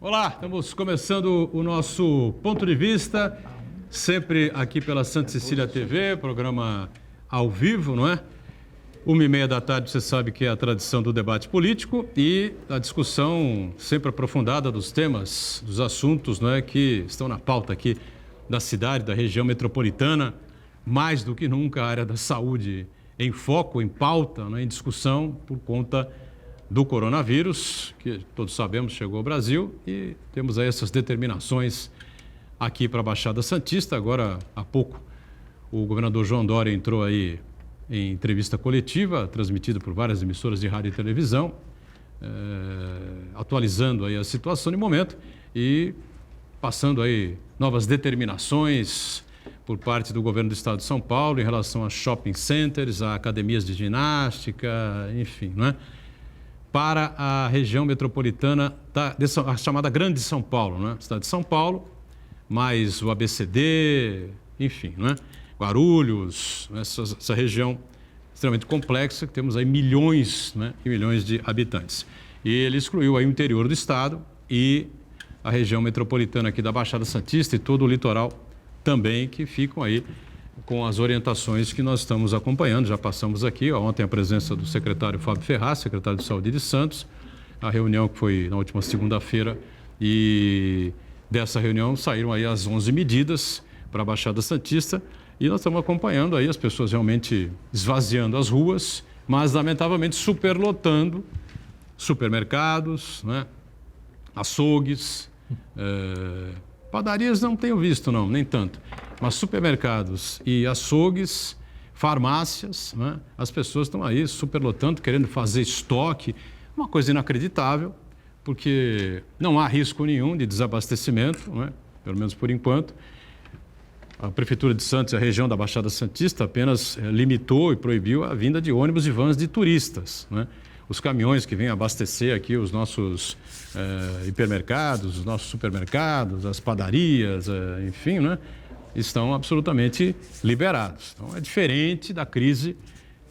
Olá, estamos começando o nosso Ponto de Vista, sempre aqui pela Santa Cecília TV, programa ao vivo, não é? 1h30 da tarde, você sabe que é a tradição do debate político e a discussão sempre aprofundada dos temas, dos assuntos, não é, que estão na pauta aqui da cidade, da região metropolitana, mais do que nunca a área da saúde em foco, em pauta, não é, em discussão por conta do coronavírus, que todos sabemos chegou ao Brasil, e temos aí essas determinações aqui para a Baixada Santista. Agora, há pouco, o governador João Dória entrou aí em entrevista coletiva, transmitida por várias emissoras de rádio e televisão, atualizando aí a situação de momento e passando aí novas determinações por parte do governo do estado de São Paulo em relação a shopping centers, a academias de ginástica, enfim, não é? Para a região metropolitana, a chamada Grande São Paulo, né? Estado de São Paulo, mais o ABCD, enfim, né? Guarulhos, essa região extremamente complexa, que temos aí milhões, né, e milhões de habitantes. E ele excluiu aí o interior do estado e a região metropolitana aqui da Baixada Santista e todo o litoral também, que ficam aí com as orientações que nós estamos acompanhando. Já passamos aqui, ontem a presença do secretário Fábio Ferraz, secretário de Saúde de Santos, a reunião que foi na última segunda-feira, e dessa reunião saíram aí as 11 medidas para a Baixada Santista e nós estamos acompanhando aí as pessoas realmente esvaziando as ruas, mas lamentavelmente superlotando supermercados, né, açougues, padarias não tenho visto não, nem tanto. Mas supermercados e açougues, farmácias, né? As pessoas estão aí superlotando, querendo fazer estoque, uma coisa inacreditável, porque não há risco nenhum de desabastecimento, né? Pelo menos por enquanto. A Prefeitura de Santos e a região da Baixada Santista apenas limitou e proibiu a vinda de ônibus e vans de turistas, né? Os caminhões que vêm abastecer aqui os nossos hipermercados, os nossos supermercados, as padarias, enfim, né? Estão absolutamente liberados. Então, é diferente da crise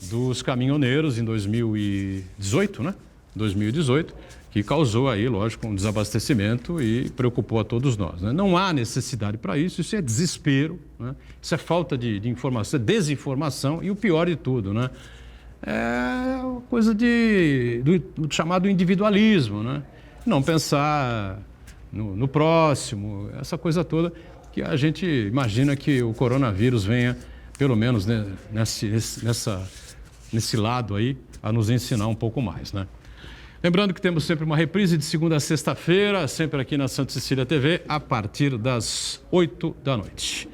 dos caminhoneiros em 2018, né? 2018, que causou aí, lógico, um desabastecimento e preocupou a todos nós, né? Não há necessidade para isso, isso é desespero, né? Isso é falta de informação, é desinformação e o pior de tudo, né? É coisa do chamado individualismo, né? Não pensar no próximo, essa coisa toda, que a gente imagina que o coronavírus venha, pelo menos, né, nesse lado aí, a nos ensinar um pouco mais, né? Lembrando que temos sempre uma reprise de segunda a sexta-feira, sempre aqui na Santa Cecília TV, a partir das 8 da noite.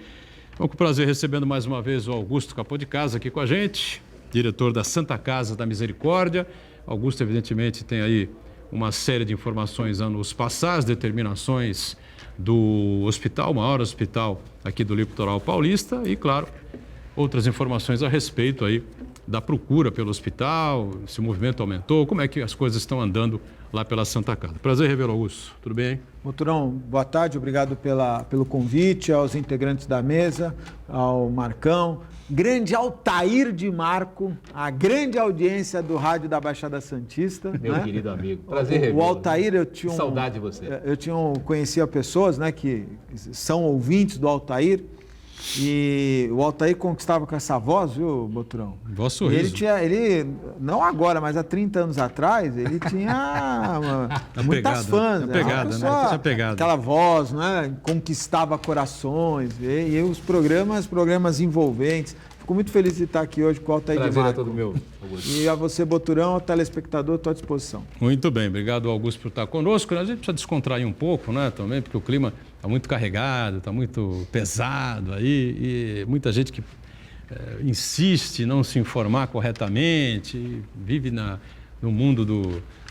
Então, com prazer recebendo mais uma vez o Augusto Capô de Casa aqui com a gente, diretor da Santa Casa da Misericórdia. Augusto, evidentemente, tem aí uma série de informações a nos passar, as determinações do hospital, o maior hospital aqui do litoral paulista e, claro, outras informações a respeito aí da procura pelo hospital, se o movimento aumentou, como é que as coisas estão andando lá pela Santa Casa. Prazer revê-lo, Augusto. Tudo bem? Boturão, boa tarde, obrigado pelo convite, aos integrantes da mesa, ao Marcão, grande Altair de Marco, a grande audiência do rádio da Baixada Santista. Meu, né, querido amigo, prazer revê-lo. O Altair, eu tinha saudade de você. Conhecia pessoas, né, que são ouvintes do Altair, e o Altair conquistava com essa voz, viu, Boturão? Voz sorriso. Ele, não agora, mas há 30 anos atrás, ele tinha muitas fãs. A pegada, né? A pegada. Aquela voz, né? Conquistava corações. E os programas envolventes. Fico muito feliz de estar aqui hoje com o Altair de Marco. Prazer é todo meu, Augusto. E a você, Boturão, ao telespectador, estou à disposição. Muito bem, obrigado, Augusto, por estar conosco. A gente precisa descontrair um pouco, né, também, porque o clima está muito carregado, está muito pesado aí, e muita gente que insiste em não se informar corretamente, vive no mundo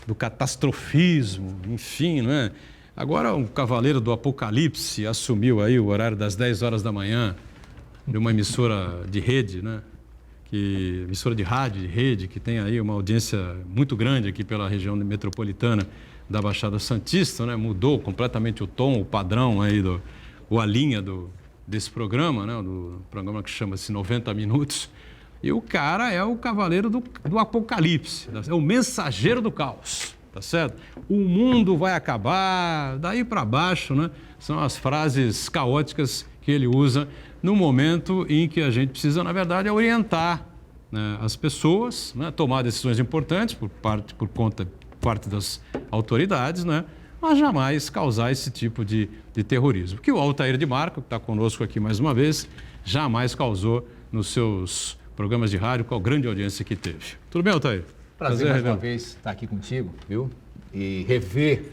do catastrofismo, enfim, não é? Agora, um cavaleiro do apocalipse assumiu aí o horário das 10 horas da manhã de uma emissora de rede, né? Emissora de rádio, de rede, que tem aí uma audiência muito grande aqui pela região metropolitana da Baixada Santista, né? Mudou completamente o tom, o padrão aí, a linha desse programa, né? Do programa que chama-se 90 Minutos. E o cara é o cavaleiro do apocalipse, é o mensageiro do caos, tá certo? O mundo vai acabar, daí para baixo, né? São as frases caóticas que ele usa no momento em que a gente precisa, na verdade, orientar, né, as pessoas, né, tomar decisões importantes por parte das autoridades, né, mas jamais causar esse tipo de terrorismo. Que o Altair de Marco, que está conosco aqui mais uma vez, jamais causou nos seus programas de rádio, com a grande audiência que teve. Tudo bem, Altair? Prazer mais uma vez estar aqui contigo, viu? E rever,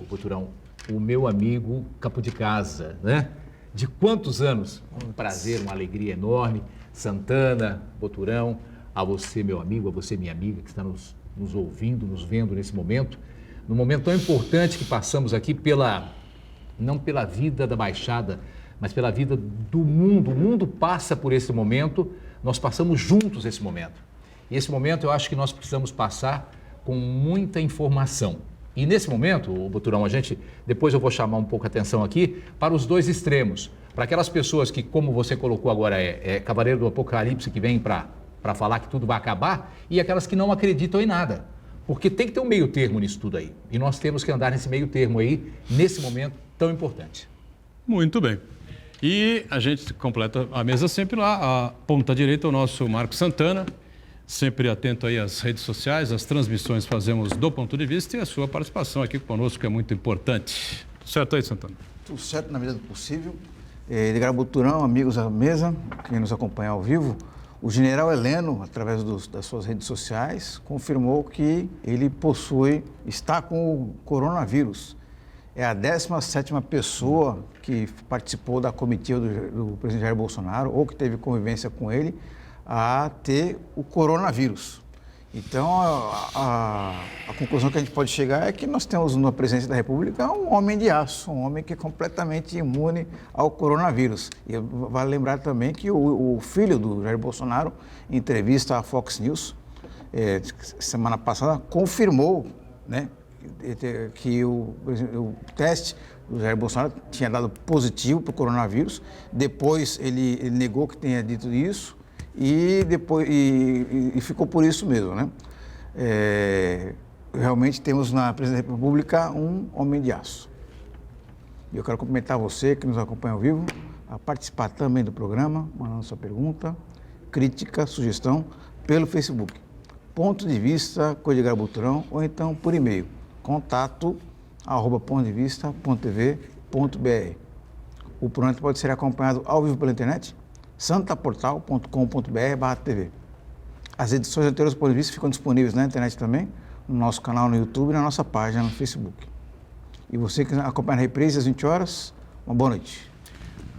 Boturão, o meu amigo Capo de Casa, né? De quantos anos? Um prazer, uma alegria enorme. Santana, Boturão, a você, meu amigo, a você, minha amiga, que está nos ouvindo, nos vendo nesse momento. Num momento tão importante que passamos aqui não pela vida da Baixada, mas pela vida do mundo. O mundo passa por esse momento, nós passamos juntos esse momento. E esse momento eu acho que nós precisamos passar com muita informação. E nesse momento, Boturão, depois eu vou chamar um pouco a atenção aqui para os dois extremos. Para aquelas pessoas que, como você colocou agora, é cavaleiro do apocalipse que vem para falar que tudo vai acabar, e aquelas que não acreditam em nada. Porque tem que ter um meio termo nisso tudo aí. E nós temos que andar nesse meio termo aí, nesse momento tão importante. Muito bem. E a gente completa a mesa sempre lá, a ponta direita, o nosso Marco Santana, sempre atento aí às redes sociais, as transmissões fazemos do ponto de vista e a sua participação aqui conosco, que é muito importante. Tudo certo aí, Santana? Tudo certo na medida do possível. Edgar Boturão, amigos da mesa, quem nos acompanha ao vivo, o general Heleno, através das suas redes sociais, confirmou que ele está com o coronavírus. É a 17ª pessoa que participou da comitiva do presidente Jair Bolsonaro ou que teve convivência com ele a ter o coronavírus. Então, a conclusão que a gente pode chegar é que nós temos na presidência da República um homem de aço, um homem que é completamente imune ao coronavírus. E vale lembrar também que o filho do Jair Bolsonaro, em entrevista à Fox News, semana passada, confirmou, né, que o teste do Jair Bolsonaro tinha dado positivo para o coronavírus. Depois ele negou que tenha dito isso. E ficou por isso mesmo, né? Realmente temos na presidência da República um homem de aço. E eu quero cumprimentar você que nos acompanha ao vivo, a participar também do programa, mandando sua pergunta, crítica, sugestão, pelo Facebook. Ponto de Vista com Edgar Boturão, ou então por e-mail, contato@pontodevista.tv.br. O programa pode ser acompanhado ao vivo pela internet, santaportal.com.br/tv. As edições anteriores do Ponto de Vista ficam disponíveis na internet também, no nosso canal no YouTube e na nossa página no Facebook. E você que acompanha a reprise às 20 horas, uma boa noite.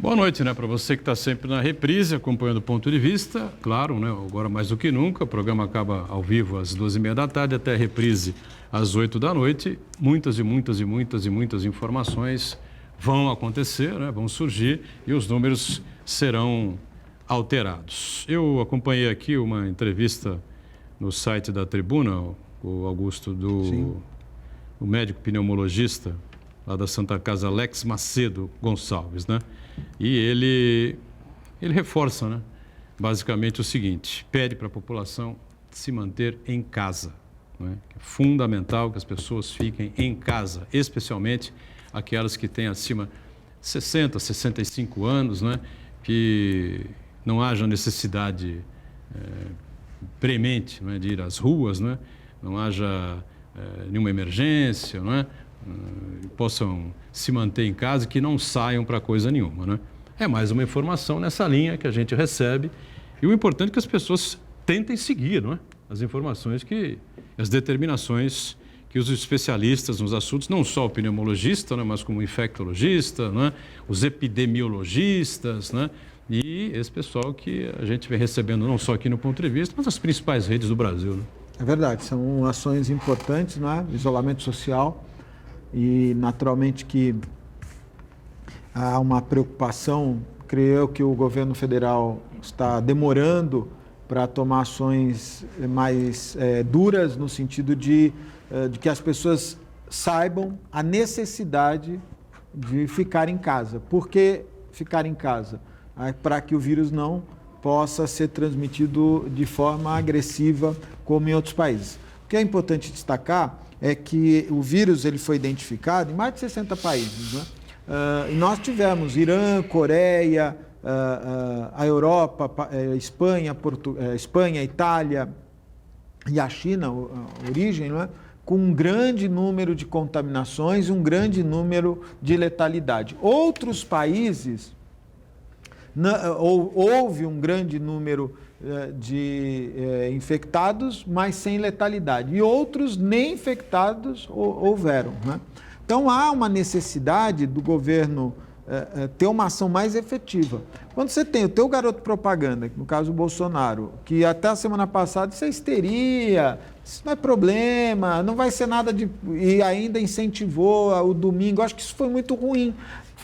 Boa noite, né? Para você que está sempre na reprise, acompanhando o Ponto de Vista. Claro, né? Agora mais do que nunca, o programa acaba ao vivo às 2h30 da tarde, até a reprise às 8 da noite. Muitas informações vão acontecer, né? Vão surgir e os números serão alterados. Eu acompanhei aqui uma entrevista no site da Tribuna, o Augusto, o médico pneumologista lá da Santa Casa, Alex Macedo Gonçalves, né? E ele reforça, né, basicamente o seguinte: pede para a população se manter em casa, né? É fundamental que as pessoas fiquem em casa, especialmente aquelas que têm acima de 60, 65 anos, né? Que não haja necessidade premente, né, de ir às ruas, né? Não haja nenhuma emergência, né? Possam se manter em casa e que não saiam para coisa nenhuma, né? É mais uma informação nessa linha que a gente recebe e o importante é que as pessoas tentem seguir, não é? As informações as determinações que os especialistas nos assuntos, não só o pneumologista, né, mas como o infectologista, né, os epidemiologistas, né, e esse pessoal que a gente vem recebendo não só aqui no Ponto de Vista, mas nas principais redes do Brasil, né? É verdade, são ações importantes, né? Isolamento social e naturalmente que há uma preocupação, creio eu, que o governo federal está demorando para tomar ações mais duras no sentido de que as pessoas saibam a necessidade de ficar em casa. Por que ficar em casa? Para que o vírus não possa ser transmitido de forma agressiva como em outros países. que é importante destacar é que o vírus ele foi identificado em mais de 60 países, né? E nós tivemos Irã, Coreia, a Europa, Espanha, Itália e a China, a origem, não é? Com um grande número de contaminações e um grande número de letalidade. Outros países, houve um grande número de infectados, mas sem letalidade. E outros nem infectados houveram, né? Então, há uma necessidade do governo ter uma ação mais efetiva. Quando você tem o teu garoto propaganda, no caso o Bolsonaro, que até a semana passada isso é histeria, isso não é problema, não vai ser nada de... E ainda incentivou o domingo, acho que isso foi muito ruim.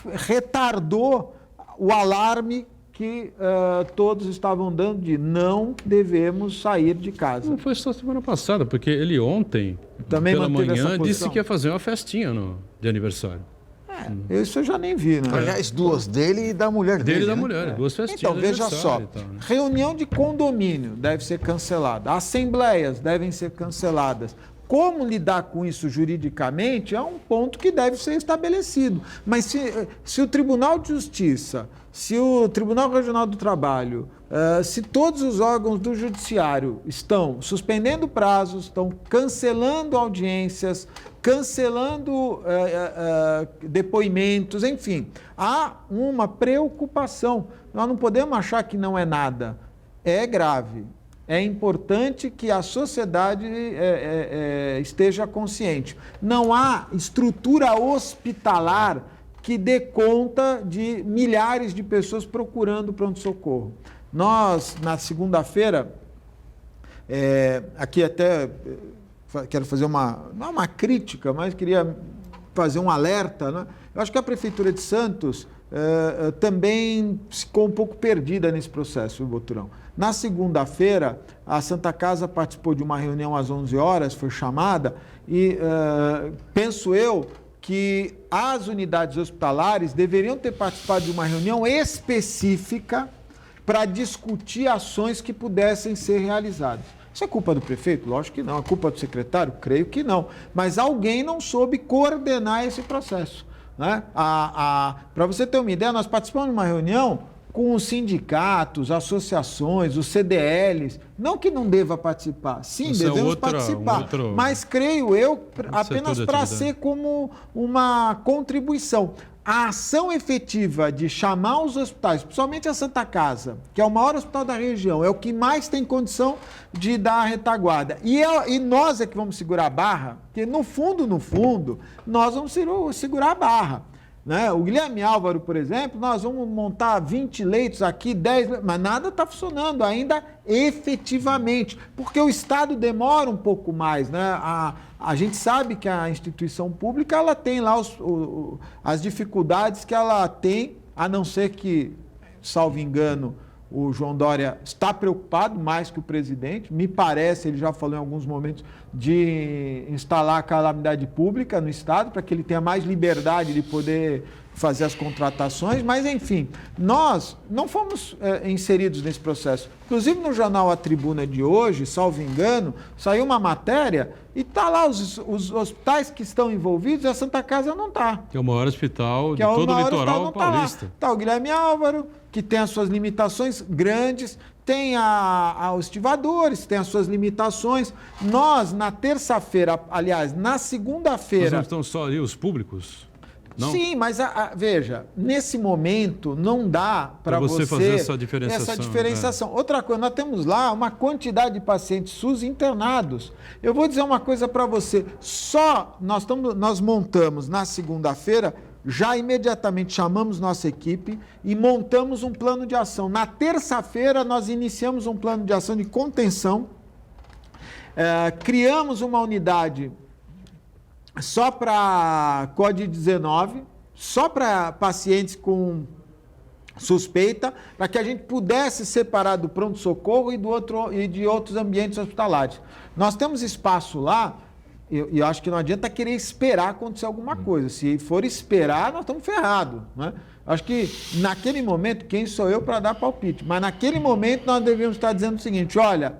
Retardou o alarme que todos estavam dando de não devemos sair de casa. Não foi só semana passada, porque ele ontem, também pela manteve essa manhã, posição. disse que ia fazer uma festinha de aniversário. Isso eu já nem vi, né? Aliás, duas dele e da mulher dele. Dele e da né? mulher, duas festinhas. Então, de veja aniversário só, e tal, né? reunião de condomínio deve ser cancelada, assembleias devem ser canceladas. Como lidar com isso juridicamente é um ponto que deve ser estabelecido. Mas se o Tribunal de Justiça, se o Tribunal Regional do Trabalho, se todos os órgãos do Judiciário estão suspendendo prazos, estão cancelando audiências, cancelando depoimentos, enfim, há uma preocupação. Nós não podemos achar que não é nada. É grave. É importante que a sociedade esteja consciente. Não há estrutura hospitalar que dê conta de milhares de pessoas procurando pronto-socorro. Nós, na segunda-feira, aqui até quero fazer não é uma crítica, mas queria fazer um alerta, né? Eu acho que a Prefeitura de Santos também ficou um pouco perdida nesse processo, Boturão. Na segunda-feira, a Santa Casa participou de uma reunião às 11 horas, foi chamada, e penso eu que as unidades hospitalares deveriam ter participado de uma reunião específica para discutir ações que pudessem ser realizadas. Isso é culpa do prefeito? Lógico que não. É culpa do secretário? Creio que não. Mas alguém não soube coordenar esse processo, né? Para você ter uma ideia, nós participamos de uma reunião com os sindicatos, associações, os CDLs, não que não deva participar, sim, devemos participar, mas creio eu apenas para ser como uma contribuição. A ação efetiva de chamar os hospitais, principalmente a Santa Casa, que é o maior hospital da região, é o que mais tem condição de dar a retaguarda. E nós é que vamos segurar a barra, porque no fundo, nós vamos segurar a barra. Né? O Guilherme Álvaro, por exemplo, nós vamos montar 20 leitos aqui, 10, mas nada está funcionando ainda efetivamente, porque o Estado demora um pouco mais. Né? A gente sabe que a instituição pública ela tem lá as dificuldades que ela tem, a não ser que, salvo engano, o João Dória está preocupado mais que o presidente, me parece, ele já falou em alguns momentos, de instalar a calamidade pública no Estado, para que ele tenha mais liberdade de poder fazer as contratações, mas enfim, nós não fomos inseridos nesse processo. Inclusive no jornal A Tribuna de hoje, salvo engano, saiu uma matéria e está lá os hospitais que estão envolvidos e a Santa Casa não está. Que é o maior hospital de todo o litoral paulista. Está o Guilherme Álvaro, que tem as suas limitações grandes, tem os estivadores, tem as suas limitações. Nós, na terça-feira, aliás, na segunda-feira... Mas não estão só ali os públicos? Não? Sim, mas veja, nesse momento não dá para você fazer essa diferenciação. Outra coisa, nós temos lá uma quantidade de pacientes SUS internados. Eu vou dizer uma coisa para você, nós montamos na segunda-feira, já imediatamente chamamos nossa equipe e montamos um plano de ação. Na terça-feira nós iniciamos um plano de ação de contenção, criamos uma unidade só para COVID-19, só para pacientes com suspeita, para que a gente pudesse separar do pronto-socorro e de outros ambientes hospitalares. Nós temos espaço lá, e eu acho que não adianta querer esperar acontecer alguma coisa. Se for esperar, nós estamos ferrados, né? Acho que naquele momento, quem sou eu para dar palpite? Mas naquele momento nós devíamos estar dizendo o seguinte, olha,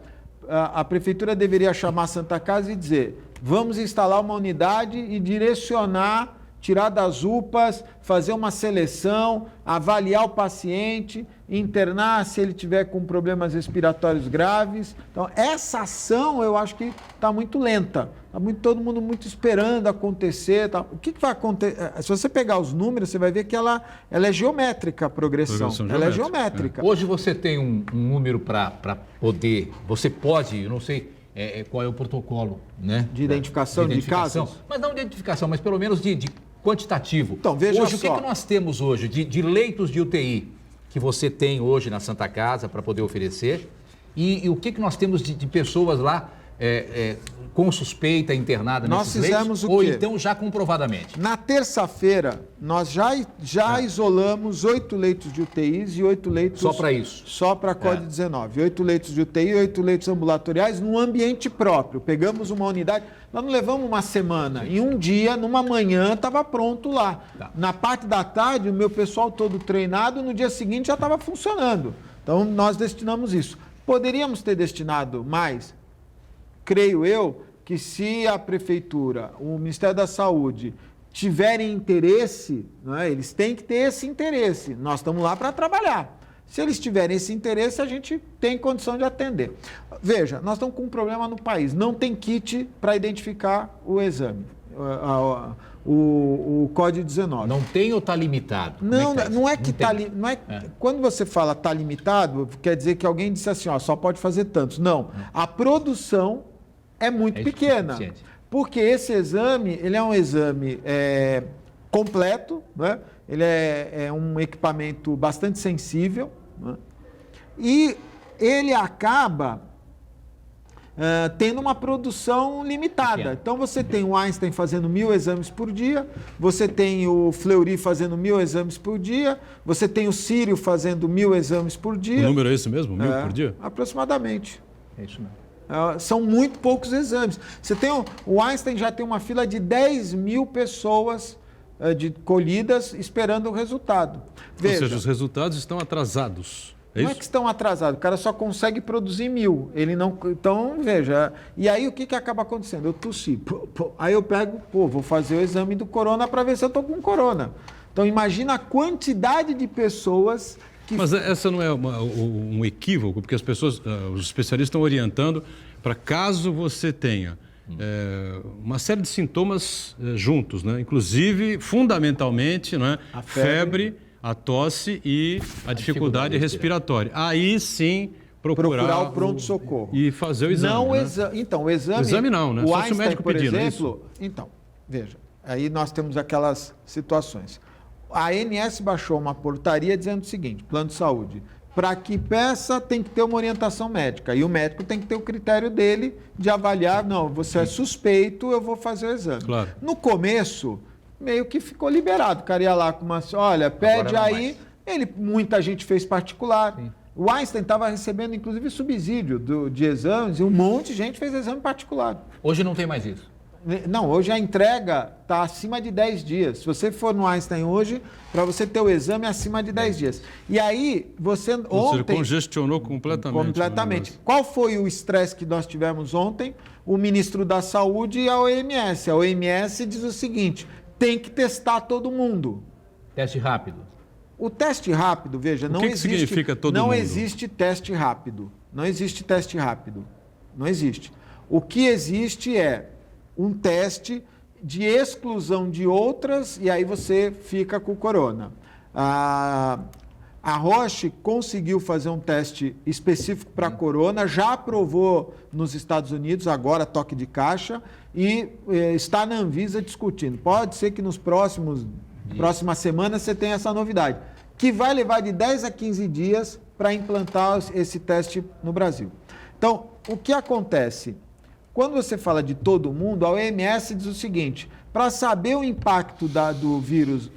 a prefeitura deveria chamar a Santa Casa e dizer: vamos instalar uma unidade e direcionar, tirar das UPAs, fazer uma seleção, avaliar o paciente, internar se ele tiver com problemas respiratórios graves. Então, essa ação eu acho que está muito lenta. Está todo mundo muito esperando acontecer. Tá. O que vai acontecer? Se você pegar os números, você vai ver que ela é geométrica, a progressão. Ela é geométrica. Hoje você tem um número para poder... Você pode, eu não sei qual é o protocolo, né? De identificação de casos? Mas não de identificação, mas pelo menos de quantitativo. Então, veja hoje, só. O que nós temos hoje de leitos de UTI que você tem hoje na Santa Casa para poder oferecer? E o que nós temos de pessoas lá com suspeita internada nesses leitos? Nós fizemos o quê? Ou então já comprovadamente? Na terça-feira, nós já isolamos 8 leitos de UTIs e 8 leitos... Só para isso? Só para Covid-19. 8 leitos de UTI e 8 leitos ambulatoriais num ambiente próprio. Pegamos uma unidade... Nós não levamos uma semana. Em um dia, numa manhã, estava pronto lá. Tá. Na parte da tarde, o meu pessoal todo treinado, no dia seguinte já estava funcionando. Então, nós destinamos isso. Poderíamos ter destinado mais? Creio eu que se a Prefeitura, o Ministério da Saúde tiverem interesse, né, eles têm que ter esse interesse. Nós estamos lá para trabalhar. Se eles tiverem esse interesse, a gente tem condição de atender. Veja, nós estamos com um problema no país. Não tem kit para identificar o exame, o Covid-19. Não tem ou está limitado? Não é que está... Quando você fala está limitado, quer dizer que alguém disse assim, ó, só pode fazer tantos. Não. A produção é muito pequena. Porque esse exame, ele é um exame completo, né? Ele é um equipamento bastante sensível, né? E ele acaba tendo uma produção limitada. Então, você tem o Einstein fazendo 1.000 exames por dia, você tem o Fleury fazendo 1.000 exames por dia, você tem o Sírio fazendo 1.000 exames por dia. O número é esse mesmo? 1.000 por dia? Aproximadamente. É isso mesmo. São muito poucos exames. Você tem o Einstein já tem uma fila de 10.000 pessoas colhidas esperando o resultado. Veja, ou seja, os resultados estão atrasados. Não é que estão atrasados, o cara só consegue produzir 1.000. Ele não. Então, veja. E aí o que acaba acontecendo? Eu tossi. Aí eu pego, vou fazer o exame do corona para ver se eu estou com corona. Então imagina a quantidade de pessoas que... Mas essa não é um equívoco, porque as pessoas, os especialistas estão orientando para caso você tenha uma série de sintomas juntos, né? Inclusive, fundamentalmente, né? A febre, a tosse e a dificuldade respiratória. Aí sim procurar o pronto-socorro. E fazer o exame. Não, né? Então, o exame... O exame não, né? O Só Einstein, se o médico por pedir, exemplo, não é isso? Então, veja, aí nós temos aquelas situações. A ANS baixou uma portaria dizendo o seguinte, plano de saúde, para que peça tem que ter uma orientação médica e o médico tem que ter o critério dele de avaliar, não, você é suspeito, eu vou fazer o exame. Claro. No começo, meio que ficou liberado, o cara ia lá com uma, olha, pede aí, muita gente fez particular. Sim. O Einstein estava recebendo, inclusive, subsídio de exames e um monte de gente fez exame particular. Hoje não tem mais isso. Não, hoje a entrega está acima de 10 dias. Se você for no Einstein hoje, para você ter o exame é acima de 10 dias. E aí, você ontem... Você congestionou completamente. Completamente. Qual foi o estresse que nós tivemos ontem? O ministro da Saúde e a OMS. A OMS diz o seguinte, tem que testar todo mundo. Teste rápido. O teste rápido, veja, não existe... O que significa todo mundo? Não existe teste rápido. Não existe teste rápido. Não existe. O que existe é um teste de exclusão de outras e aí você fica com o corona. A Roche conseguiu fazer um teste específico para corona, já aprovou nos Estados Unidos, agora toque de caixa, e está na Anvisa discutindo. Pode ser que nos próximas semanas você tenha essa novidade, que vai levar de 10 a 15 dias para implantar esse teste no Brasil. Então, o que acontece? Quando você fala de todo mundo, a OMS diz o seguinte, para saber o impacto do vírus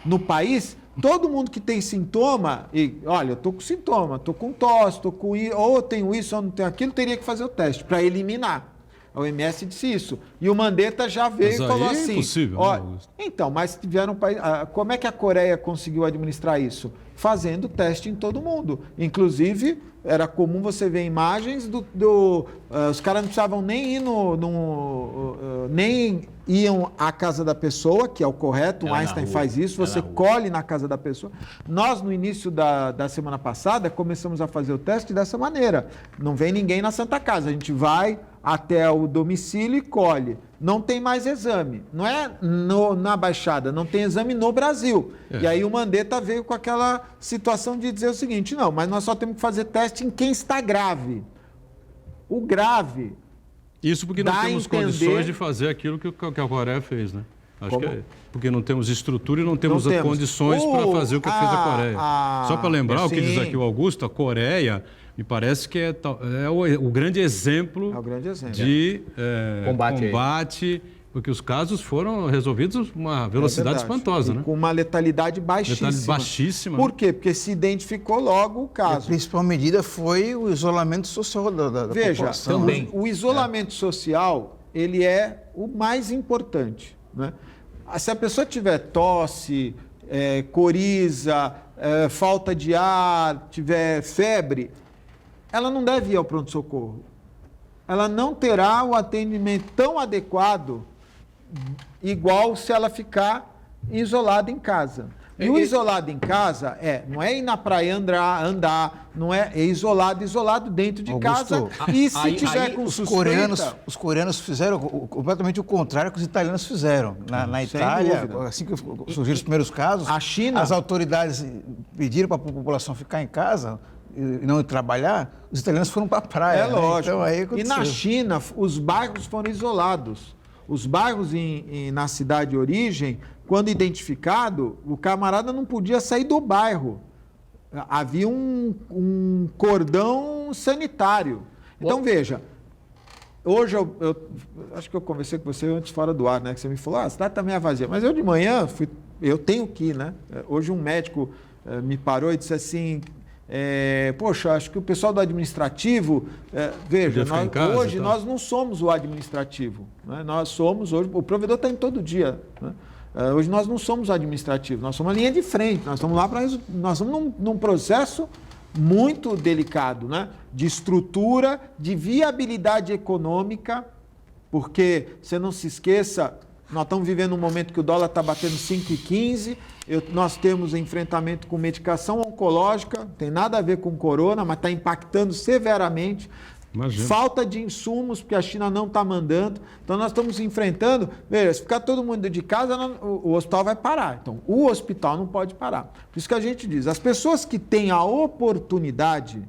no país, todo mundo que tem sintoma, olha, eu estou com sintoma, estou com tosse, ou tenho isso ou não tenho aquilo, teria que fazer o teste para eliminar. A OMS disse isso. E o Mandetta já veio Mas e falou aí é assim... impossível, né, Augusto? Então, mas tiveram... Como é que a Coreia conseguiu administrar isso? Fazendo teste em todo mundo. Inclusive, era comum você ver imagens os caras não precisavam nem ir nem iam à casa da pessoa, que é o correto, o Einstein faz isso, você colhe na casa da pessoa. Nós, no início da semana passada, começamos a fazer o teste dessa maneira. Não vem ninguém na Santa Casa, a gente vai até o domicílio e colhe. Não tem mais exame. Não é na Baixada, não tem exame no Brasil. E aí o Mandetta veio com aquela situação de dizer o seguinte, não, mas nós só temos que fazer teste em quem está grave. O grave... Isso porque não dá a temos entender- condições de fazer aquilo que a Coreia fez, né? Acho Como? que é porque não temos estrutura e não temos Não temos. condições para fazer o que fez a Coreia. Só para lembrar o que diz sim. aqui o Augusto, a Coreia me parece que é o grande exemplo É o grande exemplo. de Combate aí. combate, porque os casos foram resolvidos com uma velocidade É verdade. espantosa, E né? com uma letalidade baixíssima. Letalidade baixíssima. Por quê? Porque se identificou logo o A caso. principal medida foi o isolamento social da Veja, população. também. o isolamento social, ele é o mais importante, né? Se a pessoa tiver tosse, coriza, falta de ar, tiver febre, ela não deve ir ao pronto-socorro. Ela não terá o atendimento tão adequado igual se ela ficar isolada em casa. E o isolado em casa não é ir na praia andar, não é isolado dentro de Augusto, casa. E se aí- tiver aí com Os suspeita... coreanos fizeram completamente o contrário que os italianos fizeram. Na Sem Itália, dúvida. assim que surgiram os primeiros casos, A China- as autoridades pediram para a população ficar em casa e não ir trabalhar, os italianos foram para a praia. É né? lógico. Então, aí E aconteceu. na China, os bairros foram isolados. Os bairros na cidade de origem, quando identificado, o camarada não podia sair do bairro. Havia um cordão sanitário. Então, veja, hoje eu acho que eu conversei com você antes fora do ar, né? Que você me falou, a cidade está meio vazia. Mas eu de manhã, eu tenho que ir, né? Hoje um médico me parou e disse assim... poxa, acho que o pessoal do administrativo, veja, Podia ficar em casa hoje e tal. nós não somos o administrativo, né? Nós somos, hoje, o provedor está em todo dia, né? Hoje nós não somos o administrativo, nós somos a linha de frente, nós estamos lá para nós estamos num processo muito delicado, né? De estrutura, de viabilidade econômica, porque você não se esqueça, nós estamos vivendo um momento que o dólar está batendo 5,15, nós temos enfrentamento com medicação oncológica, não tem nada a ver com corona, mas está impactando severamente. Imagina. Falta de insumos, porque a China não está mandando. Então, nós estamos enfrentando... Veja, se ficar todo mundo de casa, o hospital vai parar. Então, o hospital não pode parar. Por isso que a gente diz, as pessoas que têm a oportunidade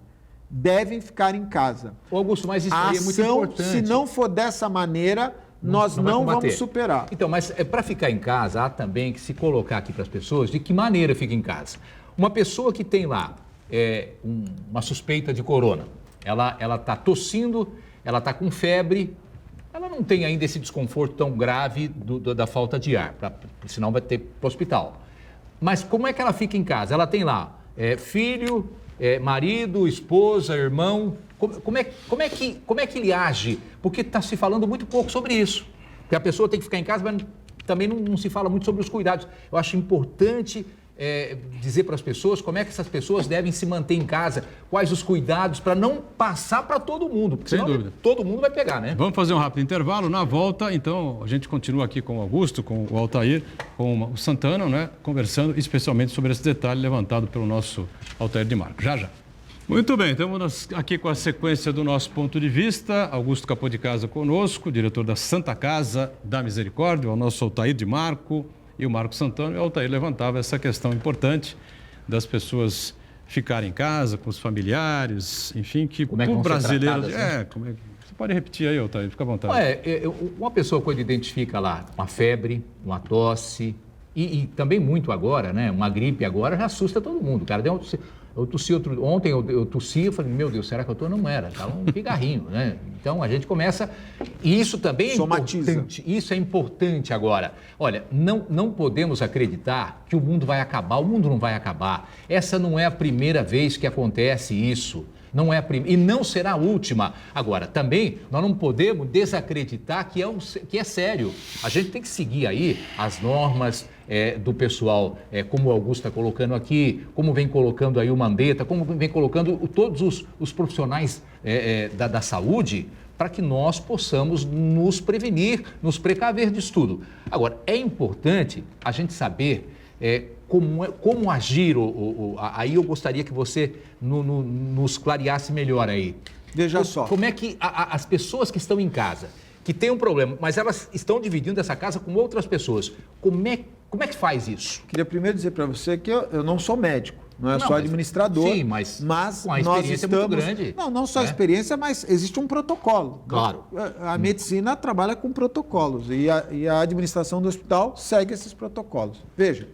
devem ficar em casa. Ô, Augusto, mas isso A aí é muito ação, importante. se não for dessa maneira, nós vai não combater. vamos superar. Então, mas para ficar em casa, há também que se colocar aqui para as pessoas de que maneira fica em casa. Uma pessoa que tem lá uma suspeita de corona, ela está tossindo, ela está com febre, ela não tem ainda esse desconforto tão grave da falta de ar, senão vai ter para o hospital. Mas como é que ela fica em casa? Ela tem lá filho, marido, esposa, irmão. Como é que ele age? Porque está se falando muito pouco sobre isso. Porque a pessoa tem que ficar em casa, mas também não se fala muito sobre os cuidados. Eu acho importante dizer para as pessoas como é que essas pessoas devem se manter em casa, quais os cuidados para não passar para todo mundo, porque Sem senão dúvida. todo mundo vai pegar, né? Vamos fazer um rápido intervalo. Na volta, então, a gente continua aqui com o Augusto, com o Altair, com o Santana, né? Conversando especialmente sobre esse detalhe levantado pelo nosso Altair de Marco. Já, já. Muito bem, estamos aqui com a sequência do nosso ponto de vista. Augusto Capô de Casa conosco, diretor da Santa Casa da Misericórdia, o nosso Altair de Marco e o Marco Santana. E o Altair levantava essa questão importante das pessoas ficarem em casa com os familiares, enfim, que Como é que o vão ser brasileiro... tratadas, né? Você pode repetir aí, Altair, fica à vontade. Uma pessoa quando identifica lá uma febre, uma tosse e também muito agora, né? Uma gripe agora já assusta todo mundo, cara. Eu tossi ontem, eu tossi, eu falei, meu Deus, será que eu tô? Não era, estava um pigarrinho, né? Então a gente começa, e isso também é Somatiza. importante, isso é importante agora. Olha, não podemos acreditar que o mundo vai acabar, o mundo não vai acabar. Essa não é a primeira vez que acontece isso. não é a primeira e não será a última. Agora, também, nós não podemos desacreditar que é sério. A gente tem que seguir aí as normas do pessoal, como o Augusto está colocando aqui, como vem colocando aí o Mandetta, como vem colocando todos os profissionais da saúde, para que nós possamos nos prevenir, nos precaver disso tudo. Agora, é importante a gente saber como agir, aí eu gostaria que você nos clareasse melhor aí. Veja só. Como é que as pessoas que estão em casa, que têm um problema, mas elas estão dividindo essa casa com outras pessoas, como é que faz isso? Queria primeiro dizer para você que eu não sou médico. Não só administrador, sim, mas com a experiência muito grande. Não só a experiência, mas existe um protocolo. Claro. A medicina trabalha com protocolos e a administração do hospital segue esses protocolos. Veja,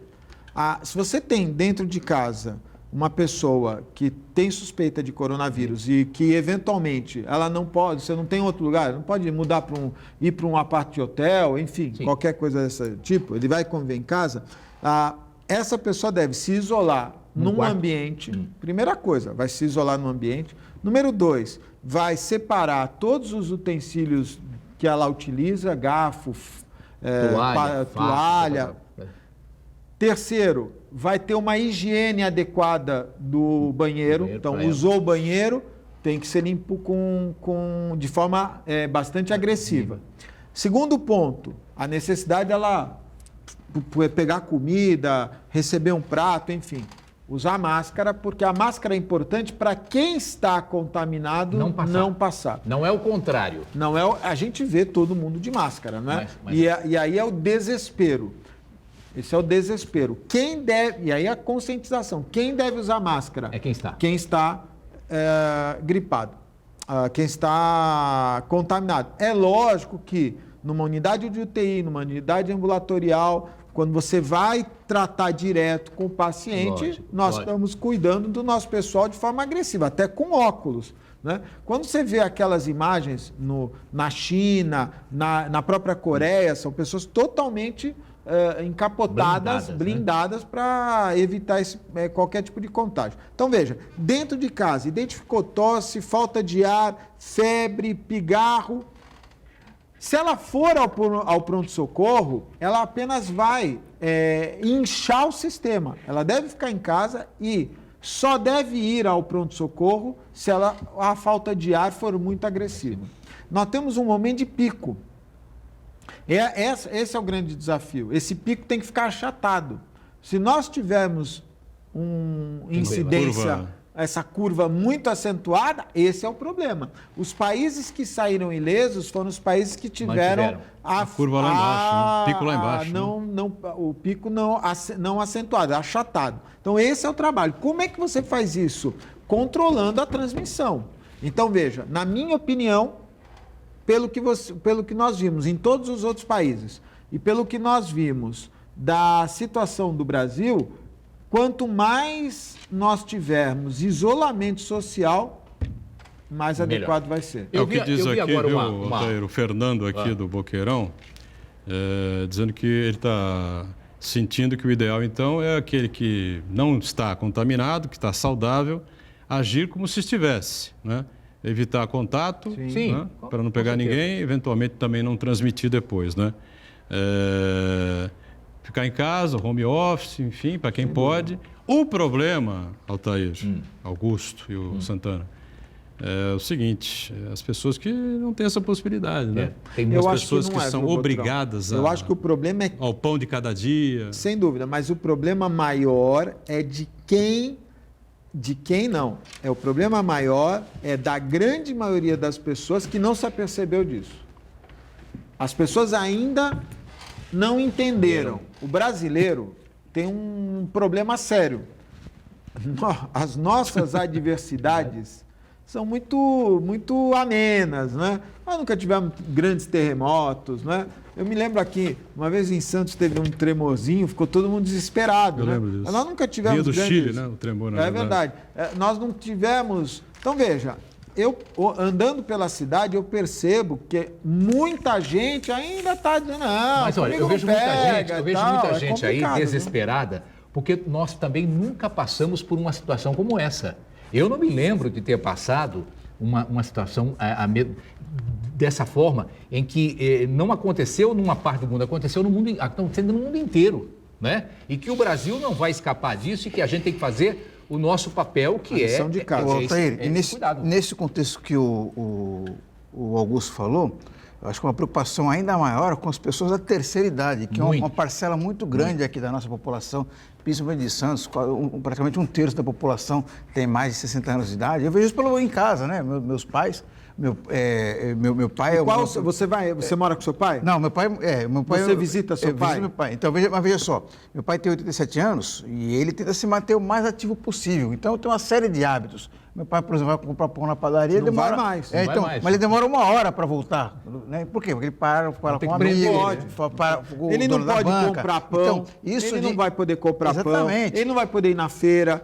se você tem dentro de casa uma pessoa que tem suspeita de coronavírus e que eventualmente ela não pode, você não tem outro lugar, não pode mudar ir para um apart de hotel, enfim, sim, qualquer coisa desse tipo, ele vai conviver em casa, essa pessoa deve se isolar num ambiente. Primeira coisa, vai se isolar num ambiente. Número 2, vai separar todos os utensílios que ela utiliza, garfo, toalha. Terceiro, vai ter uma higiene adequada do banheiro. Então, usou o banheiro, tem que ser limpo de forma bastante agressiva. Segundo ponto, a necessidade dela pegar comida, receber um prato, enfim. Usar máscara, porque a máscara é importante para quem está contaminado não passar. Não é o contrário. Não é. A gente vê todo mundo de máscara, né? E aí é o desespero. Esse é o desespero. E aí a conscientização. Quem deve usar máscara? É quem está. Quem está gripado. Quem está contaminado. É lógico que numa unidade de UTI, numa unidade ambulatorial, quando você vai tratar direto com o paciente, nós estamos cuidando do nosso pessoal de forma agressiva, até com óculos. Né? Quando você vê aquelas imagens na China, na própria Coreia, são pessoas totalmente encapotadas, blindadas para evitar qualquer tipo de contágio. Então, veja, dentro de casa, identificou tosse, falta de ar, febre, pigarro. Se ela for ao pronto-socorro, ela apenas vai inchar o sistema. Ela deve ficar em casa e só deve ir ao pronto-socorro se a falta de ar for muito agressiva. Nós temos um momento de pico. Esse é o grande desafio. Esse pico tem que ficar achatado. Se nós tivermos uma incidência, essa curva muito acentuada, esse é o problema. Os países que saíram ilesos foram os países que tiveram a curva lá embaixo, né? O pico lá embaixo. O pico não acentuado, achatado. Então, esse é o trabalho. Como é que você faz controlando a transmissão. Então, veja, na minha opinião, pelo que nós vimos em todos os outros países e pelo que nós vimos da situação do Brasil, quanto mais nós tivermos isolamento social, mais adequado vai ser. É o que diz aqui, viu, o Fernando aqui do Boqueirão, dizendo que ele está sentindo que o ideal, então, é aquele que não está contaminado, que está saudável, agir como se estivesse, né? Evitar contato, né? Para não pegar ninguém, eventualmente também não transmitir depois, né? Ficar em casa, home office, enfim, para quem pode. O problema, Altair, Augusto e o Santana, é o seguinte, as pessoas que não têm essa possibilidade, né? Tem muitas pessoas que são obrigadas Eu acho que o problema é ao pão de cada dia. Sem dúvida, mas o problema maior é de quem não. O problema maior é da grande maioria das pessoas que não se apercebeu disso. As pessoas ainda não entenderam. O brasileiro tem um problema sério. As nossas adversidades são muito, muito amenas, né? Nós nunca tivemos grandes terremotos, né? Eu me lembro aqui, uma vez em Santos teve um tremorzinho, ficou todo mundo desesperado. Eu lembro disso. Nós nunca tivemos Rio do Chile, né? O tremor, na verdade. Nós não tivemos... Então, veja, eu andando pela cidade, eu percebo que muita gente ainda está dizendo, não, mas olha, eu vejo muita gente aí complicado, desesperada, porque nós também nunca passamos por uma situação como essa. Eu não me lembro de ter passado uma situação dessa forma, em que não aconteceu numa parte do mundo, aconteceu no mundo, acontecendo no mundo inteiro, né? E que o Brasil não vai escapar disso e que a gente tem que fazer o nosso papel, que lição de casa. Altair, e cuidado. nesse contexto que o Augusto falou, eu acho que uma preocupação ainda maior com as pessoas da terceira idade, que é uma parcela muito grande aqui da nossa população, principalmente de Santos, praticamente 1/3 da população tem mais de 60 anos de idade. Eu vejo isso em casa, né? Meus pais, meu pai... Você mora com seu pai? Não, meu pai... Você visita seu pai? Visito meu pai. Então, veja só, meu pai tem 87 anos e ele tenta se manter o mais ativo possível. Então, tem uma série de hábitos. Meu pai, por exemplo, vai comprar pão na padaria, não demora... vai mais. Mas ele demora 1 hora para voltar. Né? Por quê? Porque ele para com um amigo, ele não pode comprar pão, então, ele não vai poder comprar Exatamente. pão, ele não vai poder ir na feira,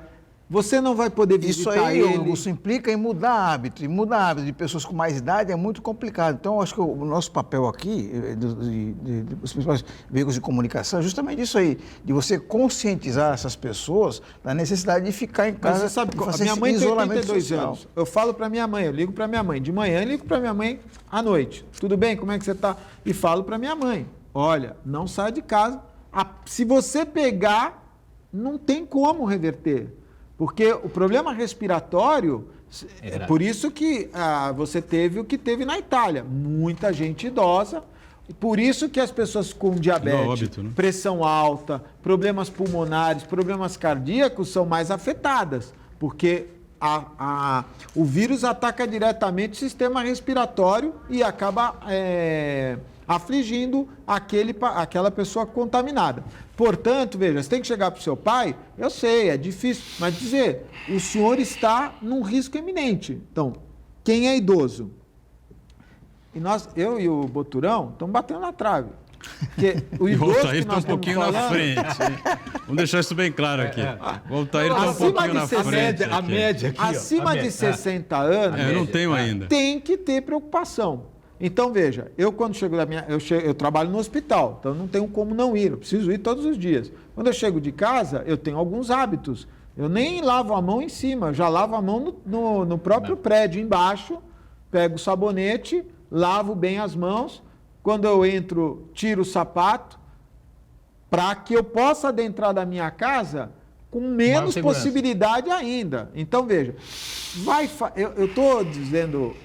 você não vai poder visitar isso aí, ele. Isso implica em mudar hábito. E mudar hábito de pessoas com mais idade é muito complicado. Então, eu acho que o nosso papel aqui, dos principais veículos de comunicação, é justamente isso aí, de você conscientizar essas pessoas da necessidade de ficar em casa. Mas você sabe, a minha mãe tem 82 anos. Eu falo para minha mãe, eu ligo para minha mãe de manhã e ligo para minha mãe à noite. Tudo bem? Como é que você está? E falo para minha mãe, olha, não saia de casa. Se você pegar, não tem como reverter. Porque o problema respiratório, é por isso que você teve o que teve na Itália. Muita gente idosa, por isso que as pessoas com diabetes, óbito, né? pressão alta, problemas pulmonares, problemas cardíacos são mais afetadas. Porque o vírus ataca diretamente o sistema respiratório e acaba afligindo aquela pessoa contaminada. Portanto, veja, você tem que chegar para o seu pai, eu sei, é difícil, mas dizer, o senhor está num risco iminente. Então, quem é idoso? E eu e o Boturão estamos batendo na trave. Porque o idoso o Altair está um pouquinho na frente. Vamos deixar isso bem claro aqui. O Altair está um pouquinho na frente. A média aqui. Acima de 60 anos, eu não tenho ainda. Tem que ter preocupação. Então, veja, eu quando chego da eu trabalho no hospital, então não tenho como não ir, eu preciso ir todos os dias. Quando eu chego de casa, eu tenho alguns hábitos. Eu nem lavo a mão em cima, eu já lavo a mão no próprio prédio embaixo, pego o sabonete, lavo bem as mãos. Quando eu entro, tiro o sapato, para que eu possa adentrar da minha casa com menos possibilidade ainda. Então, veja, eu estou dizendo...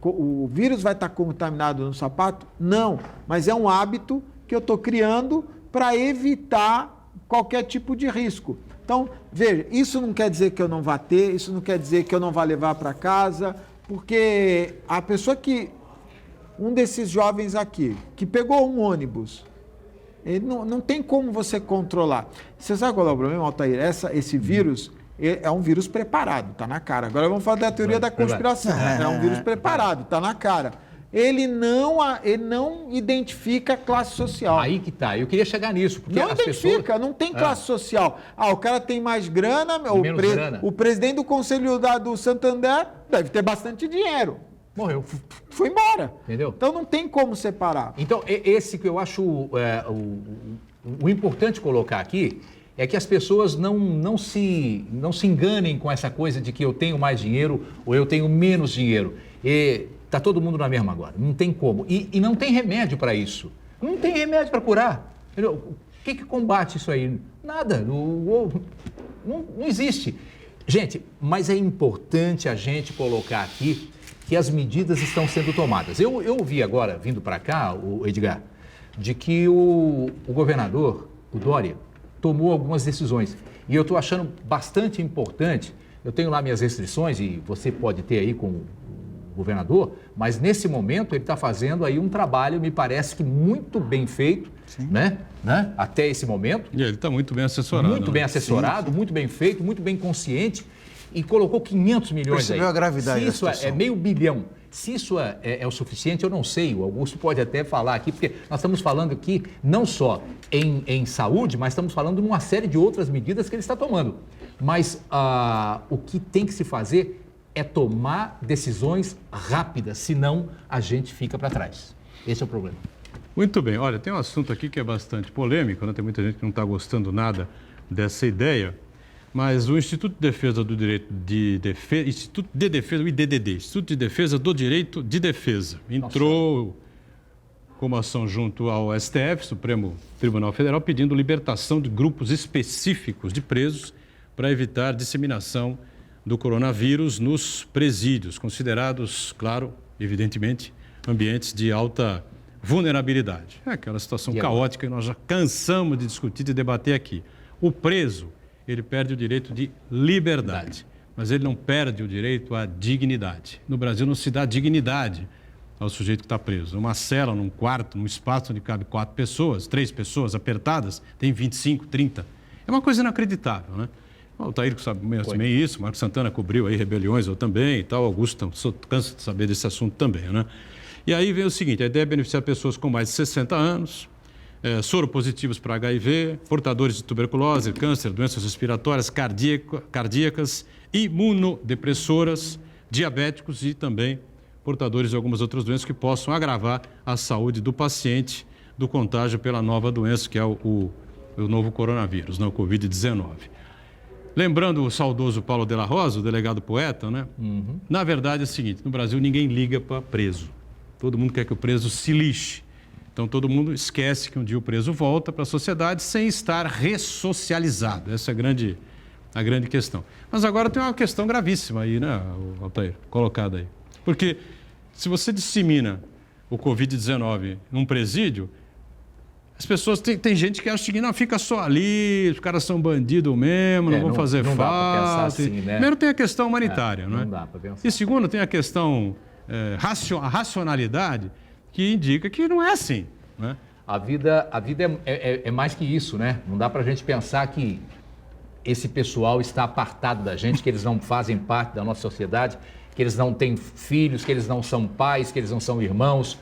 o vírus vai estar contaminado no sapato? Não, mas é um hábito que eu estou criando para evitar qualquer tipo de risco. Então, veja, isso não quer dizer que eu não vá ter, isso não quer dizer que eu não vá levar para casa, porque a pessoa um desses jovens aqui, que pegou um ônibus, ele não tem como você controlar. Você sabe qual é o problema, Altair? Esse vírus... é um vírus preparado, está na cara. Agora vamos falar da teoria da conspiração. É um vírus preparado, está na cara. Ele não identifica classe social. Aí que tá. Eu queria chegar nisso. Porque não identifica, não tem classe social. O cara tem mais grana, grana. O presidente do Conselho do Santander deve ter bastante dinheiro. Morreu. Foi embora. Entendeu? Então não tem como separar. Então, esse que eu acho o importante colocar aqui é que as pessoas não se enganem com essa coisa de que eu tenho mais dinheiro ou eu tenho menos dinheiro. Está todo mundo na mesma agora, não tem como. E não tem remédio para isso. Não tem remédio para curar. Entendeu? O que combate isso aí? Nada. Não existe. Gente, mas é importante a gente colocar aqui que as medidas estão sendo tomadas. Eu ouvi agora, vindo para cá, o Edgar, de que o governador, o Dória, tomou algumas decisões. E eu estou achando bastante importante, eu tenho lá minhas restrições, e você pode ter aí com o governador, mas nesse momento ele está fazendo aí um trabalho, me parece que muito bem feito, né? Até esse momento. E ele está muito bem assessorado. Muito bem assessorado, muito bem feito, muito bem consciente, e colocou 500 milhões aí. Percebeu a gravidade Se isso da situação. é meio bilhão. Se isso é o suficiente, eu não sei, o Augusto pode até falar aqui, porque nós estamos falando aqui não só em saúde, mas estamos falando de uma série de outras medidas que ele está tomando. Mas o que tem que se fazer é tomar decisões rápidas, senão a gente fica para trás. Esse é o problema. Muito bem. Olha, tem um assunto aqui que é bastante polêmico, né? Tem muita gente que não está gostando nada dessa ideia, mas o Instituto de Defesa do Direito de Defesa, Instituto de Defesa, o IDDD, Instituto de Defesa do Direito de Defesa, entrou como ação junto ao STF, Supremo Tribunal Federal, pedindo libertação de grupos específicos de presos para evitar disseminação do coronavírus nos presídios, considerados, claro, evidentemente, ambientes de alta vulnerabilidade. É aquela situação caótica que nós já cansamos de discutir, de debater aqui. O preso, ele perde o direito de liberdade, mas ele não perde o direito à dignidade. No Brasil não se dá dignidade ao sujeito que está preso. Numa cela, num quarto, num espaço onde cabe 4 pessoas, 3 pessoas apertadas, tem 25, 30. É uma coisa inacreditável, né? O Altair sabe bem isso, o Marcos Santana cobriu aí rebeliões, eu também e tal, Augusto cansa de saber desse assunto também, né? E aí vem o seguinte, a ideia é beneficiar pessoas com mais de 60 anos, soropositivos para HIV, portadores de tuberculose, câncer, doenças respiratórias, cardíacas, imunodepressoras, diabéticos e também portadores de algumas outras doenças que possam agravar a saúde do paciente do contágio pela nova doença, que é o novo coronavírus, né, o Covid-19. Lembrando o saudoso Paulo de la Rosa, o delegado poeta, né? Na verdade é o seguinte, no Brasil ninguém liga para preso. Todo mundo quer que o preso se lixe. Então todo mundo esquece que um dia o preso volta para a sociedade sem estar ressocializado. Essa é a grande questão. Mas agora tem uma questão gravíssima aí, né, Altair, colocada aí. Porque se você dissemina o Covid-19 num presídio, as pessoas, tem gente que acha que não, fica só ali, os caras são bandidos mesmo, não vão fazer falta. Não dá para pensar assim, né? Primeiro tem a questão humanitária, não é? Não dá para pensar. E segundo, tem a questão, a racionalidade, que indica que não é assim, né? A vida é mais que isso, né? Não dá para a gente pensar que esse pessoal está apartado da gente, que eles não fazem parte da nossa sociedade, que eles não têm filhos, que eles não são pais, que eles não são irmãos.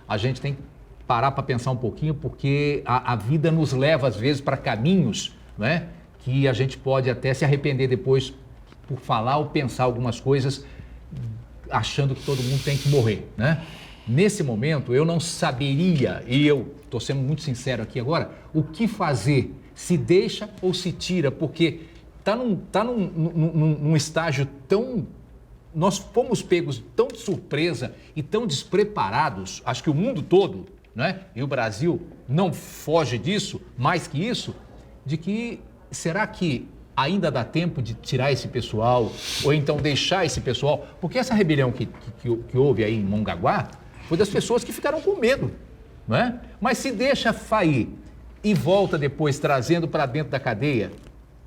A gente tem que parar para pensar um pouquinho, porque a vida nos leva, às vezes, para caminhos, né, que a gente pode até se arrepender depois por falar ou pensar algumas coisas achando que todo mundo tem que morrer, né? Nesse momento, eu não saberia, e eu estou sendo muito sincero aqui agora, o que fazer, se deixa ou se tira, porque está num estágio tão... Nós fomos pegos tão de surpresa e tão despreparados, acho que o mundo todo, né? E o Brasil não foge disso, mais que isso, de que será que ainda dá tempo de tirar esse pessoal ou então deixar esse pessoal? Porque essa rebelião que houve aí em Mongaguá foi das pessoas que ficaram com medo, não é? Mas se deixa fair e volta depois trazendo para dentro da cadeia...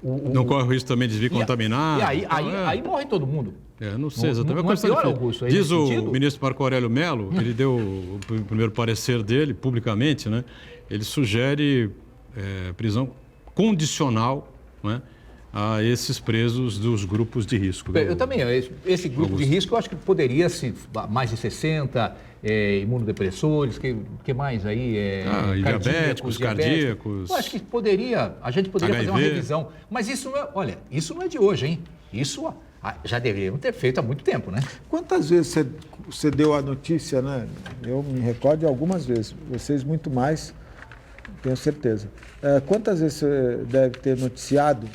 Não corre o risco também de vir contaminado? E aí morre todo mundo. Não sei exatamente. Não é pior, Augusto, diz o ministro Marco Aurélio Mello, ele deu o primeiro parecer dele, publicamente, né? Ele sugere prisão condicional, né, a esses presos dos grupos de risco. Eu também, esse grupo Augusto. De risco eu acho que poderia, mais de 60, imunodepressores, que mais aí? Diabéticos, cardíacos. Eu acho que a gente poderia fazer uma revisão. Mas isso não é de hoje, hein? Isso já deveriam ter feito há muito tempo, né? Quantas vezes você deu a notícia, né? Eu me recordo de algumas vezes, vocês muito mais, tenho certeza. Quantas vezes você deve ter noticiado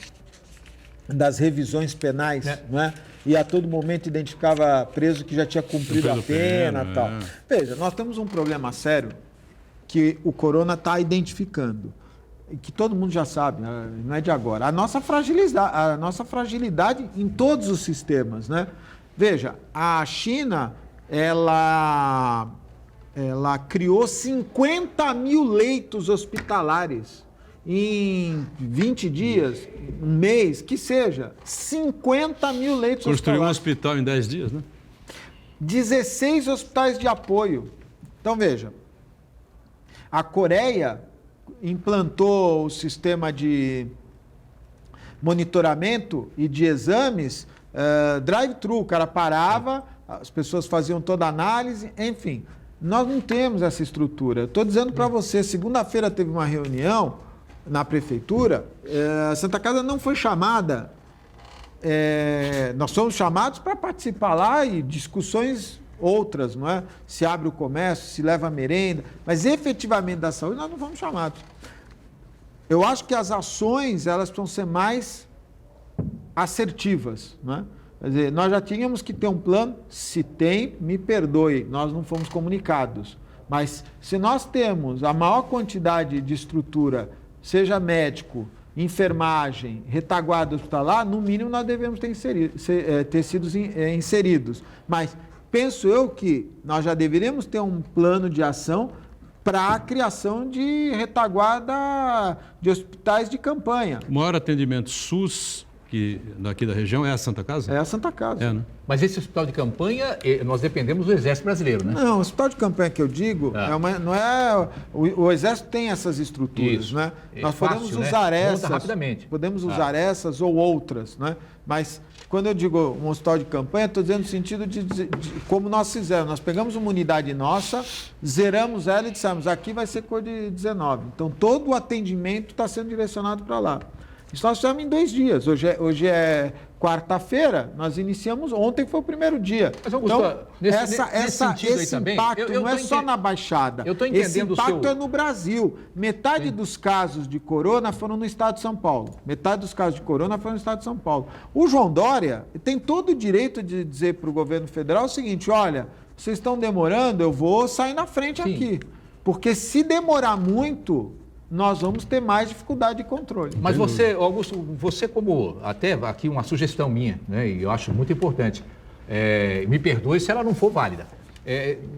das revisões penais, né? E a todo momento identificava preso que já tinha cumprido a pena e tal. Veja, nós temos um problema sério que o corona está identificando, que todo mundo já sabe, não é de agora. A nossa fragilidade em todos os sistemas, né? Veja, a China, ela criou 50 mil leitos hospitalares em 20 dias, um mês, que seja, 50 mil leitos hospitalares. Construiu um hospital em 10 dias, né? 16 hospitais de apoio. Então, veja, a Coreia implantou o sistema de monitoramento e de exames drive-thru. O cara parava, as pessoas faziam toda a análise, enfim. Nós não temos essa estrutura. Estou dizendo para você, segunda-feira teve uma reunião na prefeitura, a Santa Casa não foi chamada. Nós somos chamados para participar lá e discussões outras, não é? Se abre o comércio, se leva a merenda, mas efetivamente da saúde nós não fomos chamados. Eu acho que as ações, elas precisam ser mais assertivas, né? Quer dizer, nós já tínhamos que ter um plano, se tem, me perdoe, nós não fomos comunicados. Mas se nós temos a maior quantidade de estrutura, seja médico, enfermagem, retaguarda hospitalar, no mínimo nós devemos ter sido inseridos. Mas penso eu que nós já deveríamos ter um plano de ação para a criação de retaguarda de hospitais de campanha. O maior atendimento SUS daqui da região é a Santa Casa? É a Santa Casa. É, né? Mas esse hospital de campanha, nós dependemos do Exército Brasileiro, né? Não, o hospital de campanha que eu digo, não é... O Exército tem essas estruturas, Isso. né? É Nós fácil, podemos né? usar Monta essas. rapidamente. Podemos usar essas ou outras, né? Mas quando eu digo um hospital de campanha, estou dizendo no sentido de como nós fizemos. Nós pegamos uma unidade nossa, zeramos ela e dissemos, aqui vai ser Covid-19. Então, todo o atendimento está sendo direcionado para lá. Isso nós fizemos em 2 dias. Hoje é quarta-feira, nós iniciamos, ontem foi o primeiro dia. Mas, Augusto, então, nesse sentido aí esse também, impacto não é só na Baixada. Eu estou entendendo esse impacto é no Brasil. Metade dos casos de corona foram no estado de São Paulo. Metade dos casos de corona foram no estado de São Paulo. O João Dória tem todo o direito de dizer para o governo federal o seguinte, olha, vocês estão demorando, eu vou sair na frente aqui. Porque se demorar muito, nós vamos ter mais dificuldade de controle. Mas você, Augusto, você como, até aqui uma sugestão minha, né, e eu acho muito importante, me perdoe se ela não for válida.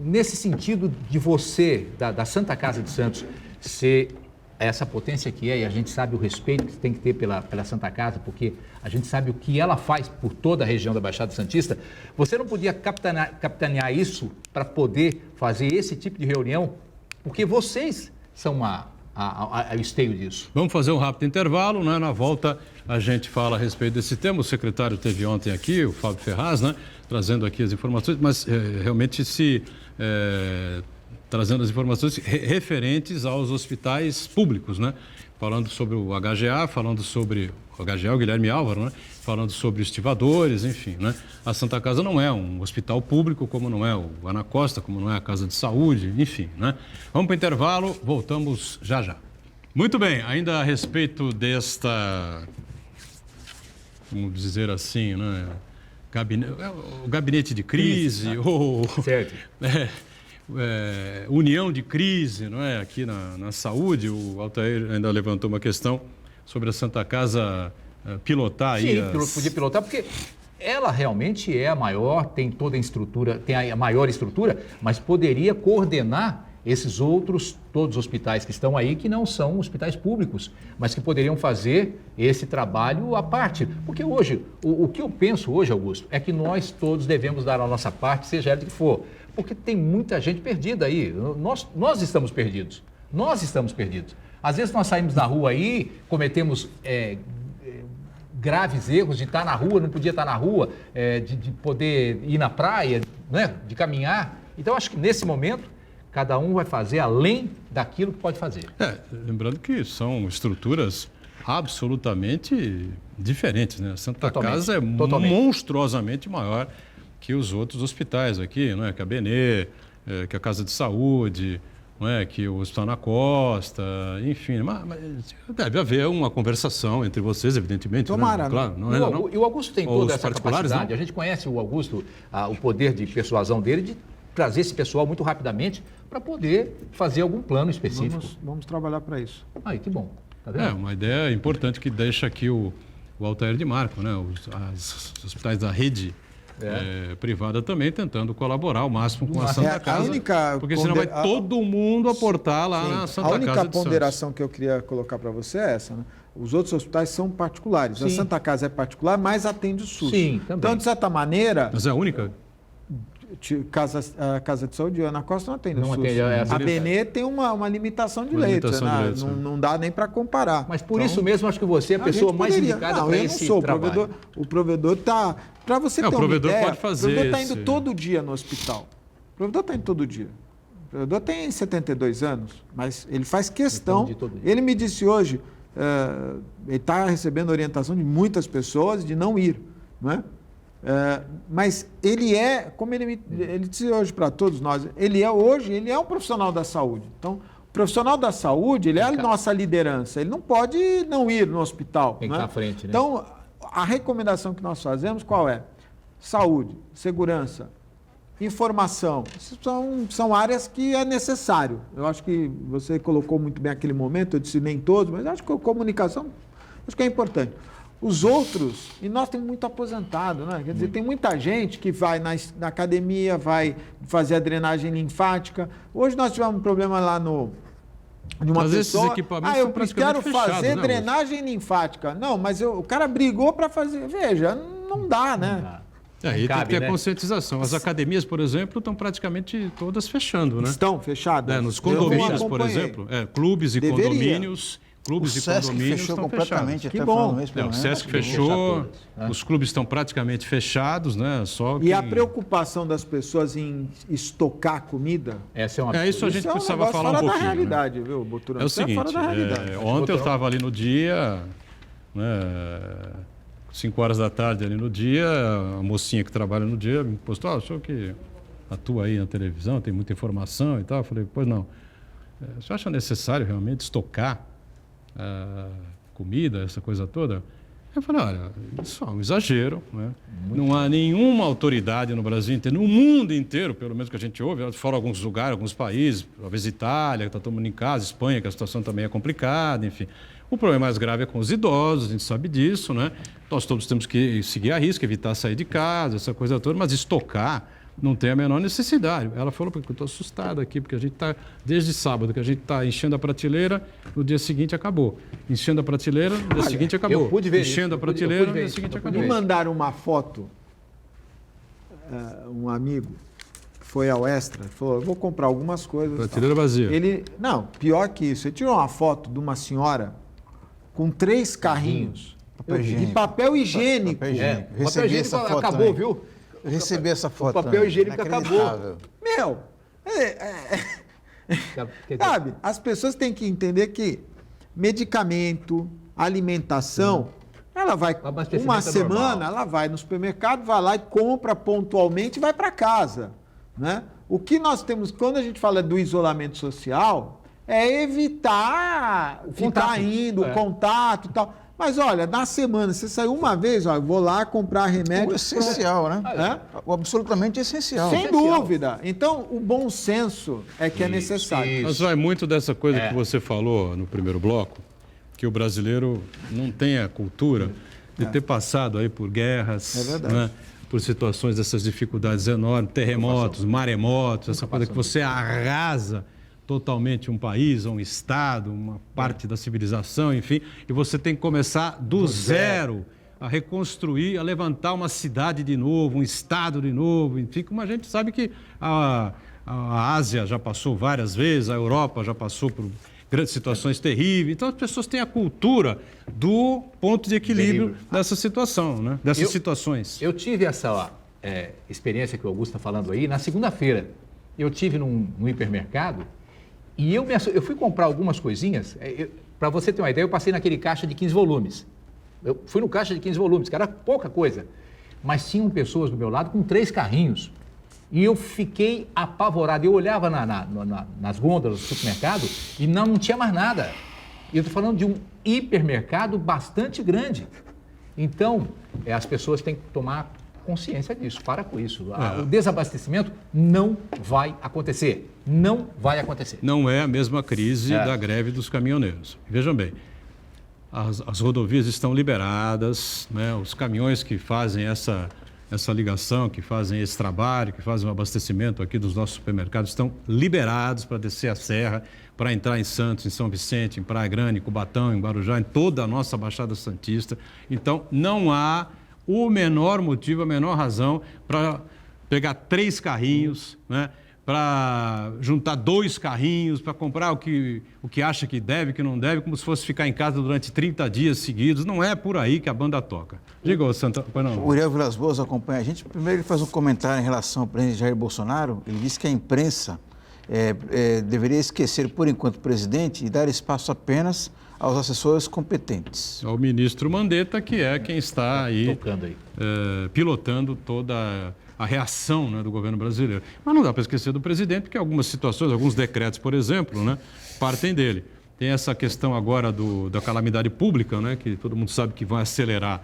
Nesse sentido de você, da Santa Casa de Santos, ser essa potência que é, e a gente sabe o respeito que tem que ter pela Santa Casa, porque a gente sabe o que ela faz por toda a região da Baixada Santista, você não podia capitanear isso para poder fazer esse tipo de reunião, porque vocês são o esteio disso. Vamos fazer um rápido intervalo, né? Na volta a gente fala a respeito desse tema. O secretário esteve ontem aqui, o Fábio Ferraz, né? Trazendo aqui as informações, mas realmente trazendo as informações referentes aos hospitais públicos, né? Falando sobre o HGA, falando sobre o HGA, o Guilherme Álvaro, né? Falando sobre estivadores, enfim, né? A Santa Casa não é um hospital público, como não é o Ana Costa, como não é a Casa de Saúde, enfim, né? Vamos para o intervalo, voltamos já já. Muito bem, ainda a respeito desta, vamos dizer assim, né? O gabinete de crise, ou certo. União de crise, não é? Aqui na saúde, o Altair ainda levantou uma questão sobre a Santa Casa pilotar aí. Sim, podia pilotar, porque ela realmente é a maior, tem toda a estrutura, tem a maior estrutura, mas poderia coordenar esses outros, todos os hospitais que estão aí, que não são hospitais públicos, mas que poderiam fazer esse trabalho à parte. Porque hoje, o que eu penso hoje, Augusto, é que nós todos devemos dar a nossa parte, seja ela de que for. Porque tem muita gente perdida aí. Nós estamos perdidos. Nós estamos perdidos. Às vezes nós saímos na rua aí, cometemos graves erros de estar na rua, não podia estar na rua, de poder ir na praia, né? De caminhar. Então, acho que nesse momento, cada um vai fazer além daquilo que pode fazer. Lembrando que são estruturas absolutamente diferentes, né? A Santa Casa é monstruosamente maior que os outros hospitais aqui, não é? Que a Benê, que a Casa de Saúde, não é? Que o Hospital Ana Costa, enfim. Mas deve haver uma conversação entre vocês, evidentemente. Tomara, né? Claro, não é, não. E o Augusto tem toda essa capacidade. Não? A gente conhece o Augusto, o poder de persuasão dele de trazer esse pessoal muito rapidamente para poder fazer algum plano específico. Vamos trabalhar para isso. Aí, que bom. Tá vendo? Uma ideia importante que deixa aqui o Altair de Marco, né? Os hospitais da rede privada também tentando colaborar ao máximo com a Santa Casa. Porque senão vai todo mundo aportar lá na Santa Casa de Santos. A única ponderação que eu queria colocar para você é essa, né? Os outros hospitais são particulares. Sim. A Santa Casa é particular, mas atende o SUS. Sim, também. Então, de certa maneira... Mas é a única? A Casa de Saúde, Ana Costa não atende o SUS. A Benê tem uma limitação de leitos, né? Não dá nem para comparar. Mas por isso mesmo, acho que você é a pessoa mais indicada para esse trabalho. O provedor está... Para você ter uma ideia, pode fazer o provedor está indo todo dia no hospital. O provedor está indo todo dia. O provedor tem 72 anos, mas ele faz questão... Ele me disse hoje, ele está recebendo orientação de muitas pessoas de não ir, não é? Mas ele como ele disse hoje para todos nós, ele é um profissional da saúde. Então, o profissional da saúde, ele é a nossa liderança. Ele não pode não ir no hospital. Tem que estar à frente, né? Então, a recomendação que nós fazemos qual é? Saúde, segurança, informação. São áreas que é necessário. Eu acho que você colocou muito bem aquele momento, eu disse nem todos, mas acho que a comunicação acho que é importante. Os outros, e nós temos muito aposentado, né? Quer dizer, tem muita gente que vai na academia, vai fazer a drenagem linfática. Hoje nós tivemos um problema lá de uma Mas pessoa... esses equipamentos eu são praticamente quero fazer fechados, né, drenagem linfática. Não, mas o cara brigou para fazer. Veja, não dá, né? Não dá. Aí tem Cabe, que ter né? a conscientização. As academias, por exemplo, estão praticamente todas fechando, né? Estão fechadas? Nos Eu não condomínios, por acompanhei. exemplo, clubes e Deveria. condomínios, O Sesc fechou estão completamente fechados. Que até o bom. final do mês, pelo O menos. Sesc Vão fechou, fechar todas, né? os clubes estão praticamente fechados, né? Só E a que- preocupação das pessoas em estocar comida... Essa é uma isso a gente isso é um precisava negócio falar um fora pouquinho. da né? realidade, viu, Boturão? É o Isso é seguinte, fora da realidade. ontem eu estava ali no dia, né, 5 horas da tarde ali no dia, a mocinha que trabalha no dia me postou, o senhor que atua aí na televisão, tem muita informação e tal. Eu falei, pois não. O senhor acha necessário realmente estocar comida, essa coisa toda? Eu falei, olha, isso é um exagero, né? Não há nenhuma autoridade no Brasil inteiro, no mundo inteiro, pelo menos que a gente ouve, fora alguns lugares, alguns países, talvez Itália, que está todo mundo em casa, Espanha, que a situação também é complicada, enfim. O problema mais grave é com os idosos, a gente sabe disso, né? Nós todos temos que seguir a risca, evitar sair de casa, essa coisa toda, mas estocar não tem a menor necessidade. Ela falou, porque eu estou assustada aqui, porque a gente está, desde sábado, que a gente está enchendo a prateleira, no dia seguinte acabou. Enchendo a prateleira, no dia seguinte acabou. eu pude ver Enchendo isso, a eu pude prateleira, ver no dia isso, seguinte eu pude acabou. Me ver. mandaram uma foto, um amigo que foi ao Extra, falou, eu vou comprar algumas coisas. Prateleira vazia. Não, pior que isso, ele tirou uma foto de uma senhora com 3 carrinhos Papel de higiênico. papel higiênico. Papel higiênico. O papel Recebi higiênico essa foto acabou, também. viu? Eu recebi essa foto papel também. higiênico acabou. Inacreditável. Meu, Quer dizer, sabe, as pessoas têm que entender que medicamento, alimentação, ela vai O abastecimento uma é semana, normal. ela vai no supermercado, vai lá e compra pontualmente e vai para casa, né? O que nós temos quando a gente fala do isolamento social é evitar ficar contato. indo, É. contato e tal. Mas olha, na semana, você saiu uma vez, ó, eu vou lá comprar remédio. O essencial, né? É? O absolutamente essencial. Sem essencial. dúvida. Então, o bom senso é que é necessário. isso. Mas vai muito dessa coisa É. que você falou no primeiro bloco, que o brasileiro não tem a cultura de ter passado aí por guerras, É verdade. né? Por situações dessas dificuldades enormes, terremotos, maremotos, essa coisa que você arrasa totalmente um país, um estado, uma parte da civilização, enfim, e você tem que começar do zero a reconstruir, a levantar uma cidade de novo, um estado de novo, enfim, como a gente sabe que a Ásia já passou várias vezes, a Europa já passou por grandes situações terríveis, então as pessoas têm a cultura do ponto de equilíbrio dessa situação, né? Dessas situações. Eu tive essa experiência que o Augusto está falando aí na segunda-feira. Eu tive num hipermercado e eu fui comprar algumas coisinhas. Para você ter uma ideia, eu passei naquele caixa de 15 volumes. Eu fui no caixa de 15 volumes, que era pouca coisa. Mas tinham pessoas do meu lado com 3 carrinhos. E eu fiquei apavorado. Eu olhava nas gôndolas do supermercado e não tinha mais nada. E eu estou falando de um hipermercado bastante grande. Então, as pessoas têm que tomar consciência disso. Para com isso. O desabastecimento não vai acontecer. Não vai acontecer. Não é a mesma crise da greve dos caminhoneiros. Vejam bem, as rodovias estão liberadas, né? Os caminhões que fazem essa ligação, que fazem esse trabalho, que fazem o abastecimento aqui dos nossos supermercados, estão liberados para descer a serra, para entrar em Santos, em São Vicente, em Praia Grande, em Cubatão, em Guarujá, em toda a nossa Baixada Santista. Então, não há o menor motivo, a menor razão para pegar 3 carrinhos, né? Para juntar 2 carrinhos, para comprar o que acha que deve, que não deve, como se fosse ficar em casa durante 30 dias seguidos. Não é por aí que a banda toca. Diga, ô Santa... O Uriel Vilas Boas acompanha a gente. Primeiro ele faz um comentário em relação ao presidente Jair Bolsonaro. Ele disse que a imprensa deveria esquecer, por enquanto, o presidente e dar espaço apenas aos assessores competentes. É o ministro Mandetta, que é quem está aí, Tocando aí. Pilotando toda a reação, né, do governo brasileiro. Mas não dá para esquecer do presidente, porque algumas situações, alguns decretos, por exemplo, né, partem dele. Tem essa questão agora da calamidade pública, né, que todo mundo sabe que vai acelerar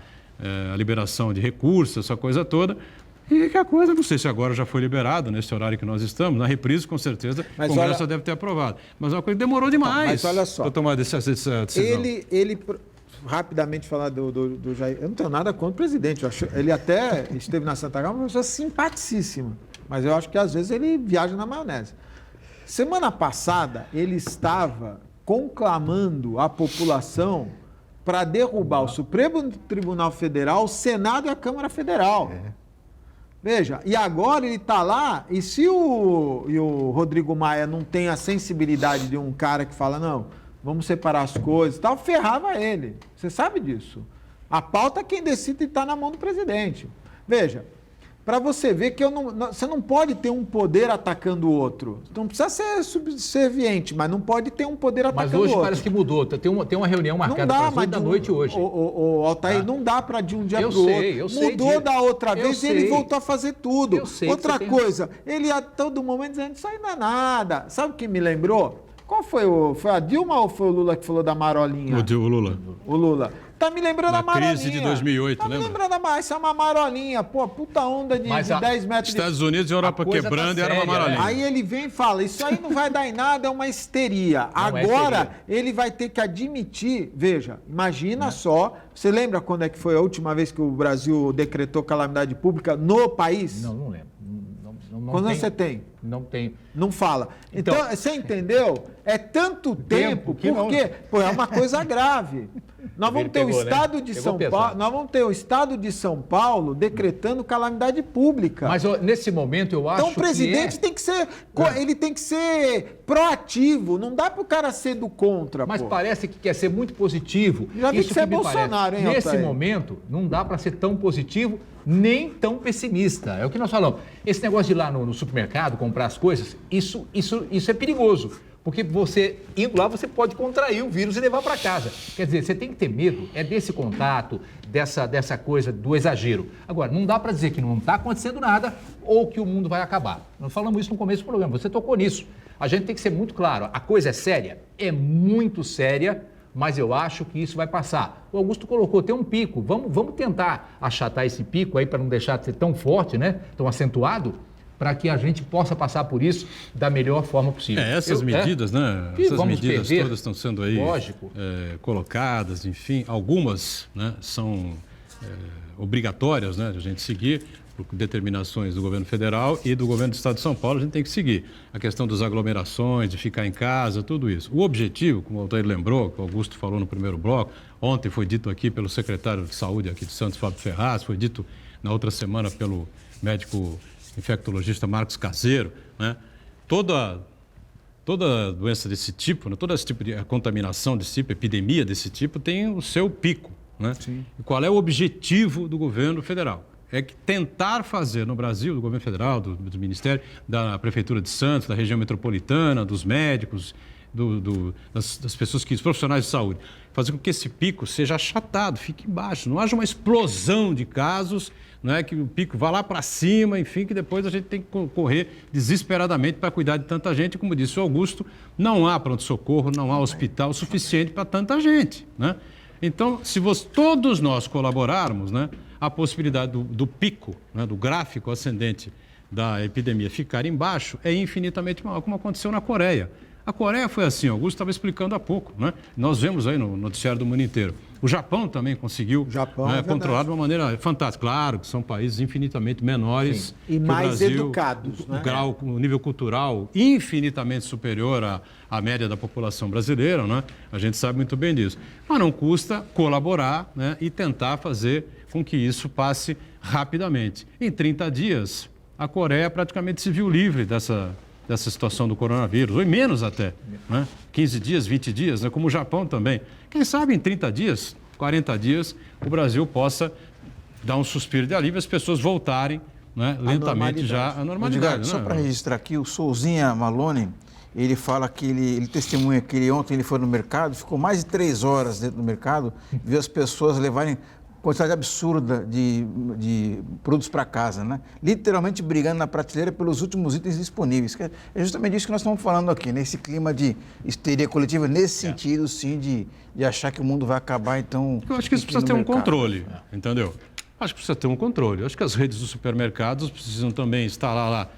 a liberação de recursos, essa coisa toda. E que a coisa, não sei se agora já foi liberado, nesse horário que nós estamos, na reprise, com certeza, o Congresso deve ter aprovado. Mas uma coisa demorou demais para tomar essa decisão. Ele rapidamente falar do Jair, eu não tenho nada contra o presidente, ele até esteve na Santa Câmara, uma pessoa simpaticíssima, mas eu acho que às vezes ele viaja na maionese. Semana passada, ele estava conclamando a população para derrubar o Supremo Tribunal Federal, o Senado e a Câmara Federal. Veja, e agora ele está lá, e se o Rodrigo Maia não tem a sensibilidade de um cara que fala, não, vamos separar as coisas e tal, ferrava ele. Você sabe disso. A pauta, quem decide, está na mão do presidente. Veja, para você ver que você não pode ter um poder atacando o outro. Não precisa ser subserviente, mas não pode ter um poder atacando o outro. Mas hoje parece que mudou. Tem uma reunião marcada para as 8 da noite hoje. Altair, não dá para de um dia para o outro. Mudou da outra vez e ele voltou a fazer tudo. Outra coisa, ele a todo momento dizendo, isso aí não é nada. Sabe o que me lembrou? Qual foi foi a Dilma ou foi o Lula que falou da marolinha? O Lula. O Lula. Tá me lembrando a marolinha. Na crise de 2008, lembra? Tá me lembrando isso é uma marolinha. Pô, puta onda de 10 metros. Estados Unidos e Europa quebrando, era uma marolinha. Aí ele vem e fala, isso aí não vai dar em nada, é uma histeria. Agora, ele vai ter que admitir, veja, imagina só, você lembra quando é que foi a última vez que o Brasil decretou calamidade pública no país? Não lembro. Quando você tem? Não tenho. Não fala. Então, você entendeu? É tanto tempo que porque é uma coisa grave. Nós vamos ter o Estado de São Paulo, nós vamos ter o Estado de São Paulo decretando calamidade pública. Mas nesse momento eu acho que então o presidente tem que ser, ele tem que ser proativo, não dá para o cara ser do contra. Mas parece que quer ser muito positivo. Já vi que você é Bolsonaro, hein, Nesse momento não dá para ser tão positivo nem tão pessimista. É o que nós falamos. Esse negócio de ir lá no supermercado comprar as coisas, isso é perigoso. Porque você, indo lá, você pode contrair o vírus e levar para casa. Quer dizer, você tem que ter medo, desse contato, dessa coisa do exagero. Agora, não dá para dizer que não está acontecendo nada ou que o mundo vai acabar. Nós falamos isso no começo do programa, você tocou nisso. A gente tem que ser muito claro, a coisa é séria, é muito séria, mas eu acho que isso vai passar. O Augusto colocou, tem um pico, vamos tentar achatar esse pico aí para não deixar de ser tão forte, né? Tão acentuado, para que a gente possa passar por isso da melhor forma possível. Essas medidas, né? Essas medidas todas estão sendo aí colocadas, enfim, algumas, né, são obrigatórias, né, de a gente seguir, por determinações do governo federal e do governo do Estado de São Paulo, a gente tem que seguir. A questão das aglomerações, de ficar em casa, tudo isso. O objetivo, como o Altair lembrou, que o Augusto falou no primeiro bloco, ontem foi dito aqui pelo secretário de Saúde aqui de Santos, Fábio Ferraz, foi dito na outra semana pelo médico infectologista Marcos Caseiro, né? Toda doença desse tipo, né? Todo esse tipo de contaminação desse tipo, epidemia desse tipo, tem o seu pico, né? Sim. E qual é o objetivo do governo federal? É que tentar fazer no Brasil, do governo federal, do Ministério, da Prefeitura de Santos, da região metropolitana, dos médicos, das pessoas, dos profissionais de saúde, fazer com que esse pico seja achatado, fique baixo, não haja uma explosão de casos, não é que o pico vá lá para cima, enfim, que depois a gente tem que correr desesperadamente para cuidar de tanta gente. Como disse o Augusto, não há pronto-socorro, não há hospital suficiente para tanta gente, né? Então, se todos nós colaborarmos, né, a possibilidade do pico, né, do gráfico ascendente da epidemia ficar embaixo é infinitamente maior, como aconteceu na Coreia. A Coreia foi assim, o Augusto estava explicando há pouco, né? Nós vemos aí no noticiário do mundo inteiro. O Japão também conseguiu controlar de uma maneira fantástica. Claro que são países infinitamente menores. Sim. E mais Brasil, educados. Né? O nível cultural infinitamente superior à média da população brasileira, né? A gente sabe muito bem disso. Mas não custa colaborar, né, e tentar fazer com que isso passe rapidamente. Em 30 dias, a Coreia praticamente se viu livre dessa situação do coronavírus, ou em menos até, né? 15 dias, 20 dias, né? Como o Japão também. Quem sabe em 30 dias, 40 dias, o Brasil possa dar um suspiro de alívio e as pessoas voltarem, né, lentamente já à normalidade. Edgar, só para registrar aqui, o Souzinha Malone, ele fala que ele testemunha que ontem ele foi no mercado, ficou mais de 3 horas dentro do mercado, viu as pessoas levarem quantidade absurda de produtos para casa, né? Literalmente brigando na prateleira pelos últimos itens disponíveis. Que é justamente isso que nós estamos falando aqui, nesse clima de histeria coletiva, nesse sentido, sim, de achar que o mundo vai acabar, então... Eu acho que isso precisa ter um controle, entendeu? Acho que precisa ter um controle. Acho que as redes dos supermercados precisam também instalar lá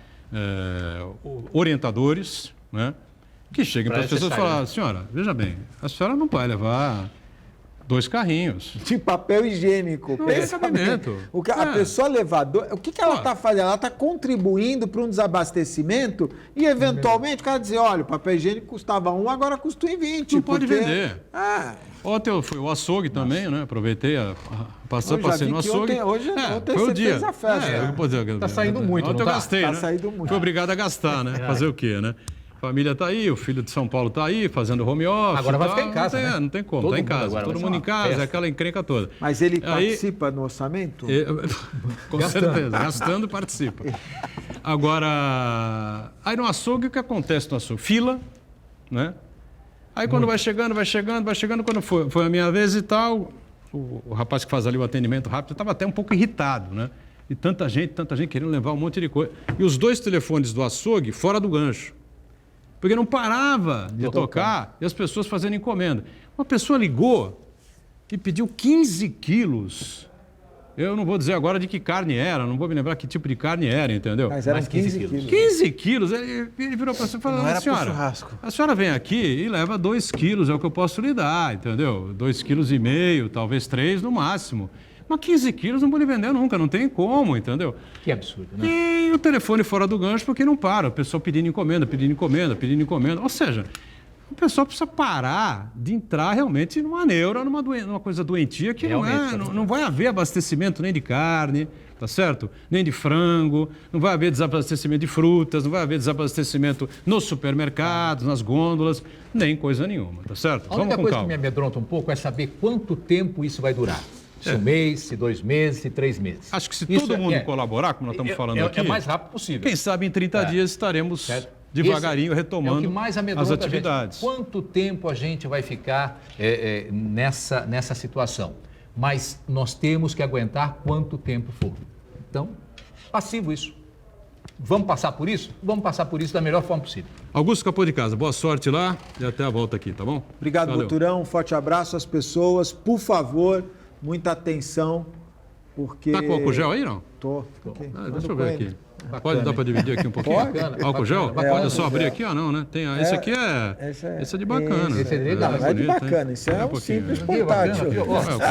orientadores, né? Que cheguem para as pessoas e falar, senhora, veja bem, a senhora não vai levar 2 carrinhos. De papel higiênico. Não pensa tem cabimento. bem. A pessoa levar o que ela está fazendo? Ela está contribuindo para um desabastecimento e, eventualmente, o cara dizer, olha, o papel higiênico custava 1, agora custa 1,20. Não pode vender. Ontem eu fui o açougue também, né? Aproveitei, passei no açougue. Ontem foi o você dia. fez a festa. Tá saindo muito, ontem não eu tá? gastei, Tá né? saindo muito. Fui obrigado a gastar, né? Fazer o quê, né? A família está aí, o filho de São Paulo está aí, fazendo home office. Agora vai ficar em casa, não tem como, Todo está em mundo casa. agora vai Todo ser mundo uma em casa, festa. aquela encrenca toda. Mas ele Aí- participa no orçamento? Com certeza, gastando participa. Agora, aí no açougue, o que acontece no açougue? Fila, né? Aí quando vai chegando, quando foi a minha vez e tal, o rapaz que faz ali o atendimento rápido estava até um pouco irritado, né? E tanta gente querendo levar um monte de coisa. E os 2 telefones do açougue fora do gancho. Porque não parava de tocar e as pessoas fazendo encomenda. Uma pessoa ligou e pediu 15 quilos. Eu não vou dizer agora de que carne era, não vou me lembrar que tipo de carne era, entendeu? Mas eram Mais 15 15 quilos. 15 quilos. Ele virou para você e falou, Não era pro senhora, churrasco. a senhora vem aqui e leva 2 quilos, é o que eu posso lhe dar, entendeu? 2,5 quilos, talvez 3 no máximo. Mas 15 quilos não vou lhe vender nunca, não tem como, entendeu? Que absurdo, né? E o telefone fora do gancho porque não para. O pessoal pedindo encomenda. Ou seja, o pessoal precisa parar de entrar realmente numa neura, numa coisa doentia que Realmente, não vai haver abastecimento nem de carne, tá certo? Nem de frango, não vai haver desabastecimento de frutas, não vai haver desabastecimento nos supermercados, nas gôndolas, nem coisa nenhuma, tá certo? A única Vamos com coisa calma. que me amedronta um pouco é saber quanto tempo isso vai durar. Se 1 mês, se 2 meses, se 3 meses. Acho que se Isso todo mundo colaborar, como nós estamos falando aqui, é o mais rápido possível. quem sabe em 30 dias estaremos Certo? devagarinho retomando é o que mais as amedronta atividades. A gente. Quanto tempo a gente vai ficar nessa situação? Mas nós temos que aguentar quanto tempo for. Então, passivo isso. Vamos passar por isso? Vamos passar por isso da melhor forma possível. Augusto Capô de Casa, boa sorte lá e até a volta aqui, tá bom? Obrigado, Valeu. Boturão. Um forte abraço às pessoas. Por favor, muita atenção, porque... Tá com álcool gel aí, não? Tô. Aqui. Deixa eu ver aqui. Pode dar para dividir aqui um pouquinho? Pode. Álcool gel? Bacana. Pode só álcool abrir gel. aqui ou não, né? Tem, esse aqui esse é de bacana. Esse é legal. Não é de bonito, hein? bacana, isso é um pouquinho, simples né? portátil. Aqui, ó. Não é álcool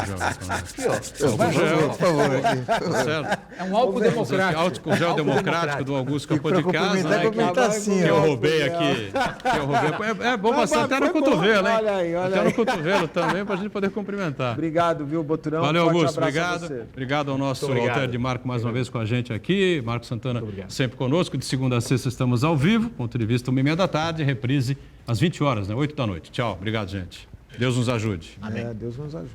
gel, então, né? Álcool gel, Por favor, tá certo? É um álcool democrático. Álcool gel democrático do Augusto Capô de Casa, cumprimentar, né? cumprimentar assim, Que eu ó. roubei aqui. Que eu roubei. É bom bastante, até no foi bom. cotovelo, hein? Olha aí, olha Até no aí. cotovelo também, para a gente poder cumprimentar. Obrigado, viu, Boturão? Valeu, Forte Augusto. abraço a Obrigado. você. Obrigado ao nosso Muito obrigado. Alter de Marco mais uma vez com a gente aqui. Marco Santana sempre conosco. De segunda a sexta estamos ao vivo. Ponto de vista 1h30 da tarde. Reprise às 20 horas, né? 8 da noite. Tchau. Obrigado, gente. Deus nos ajude. Deus nos ajude.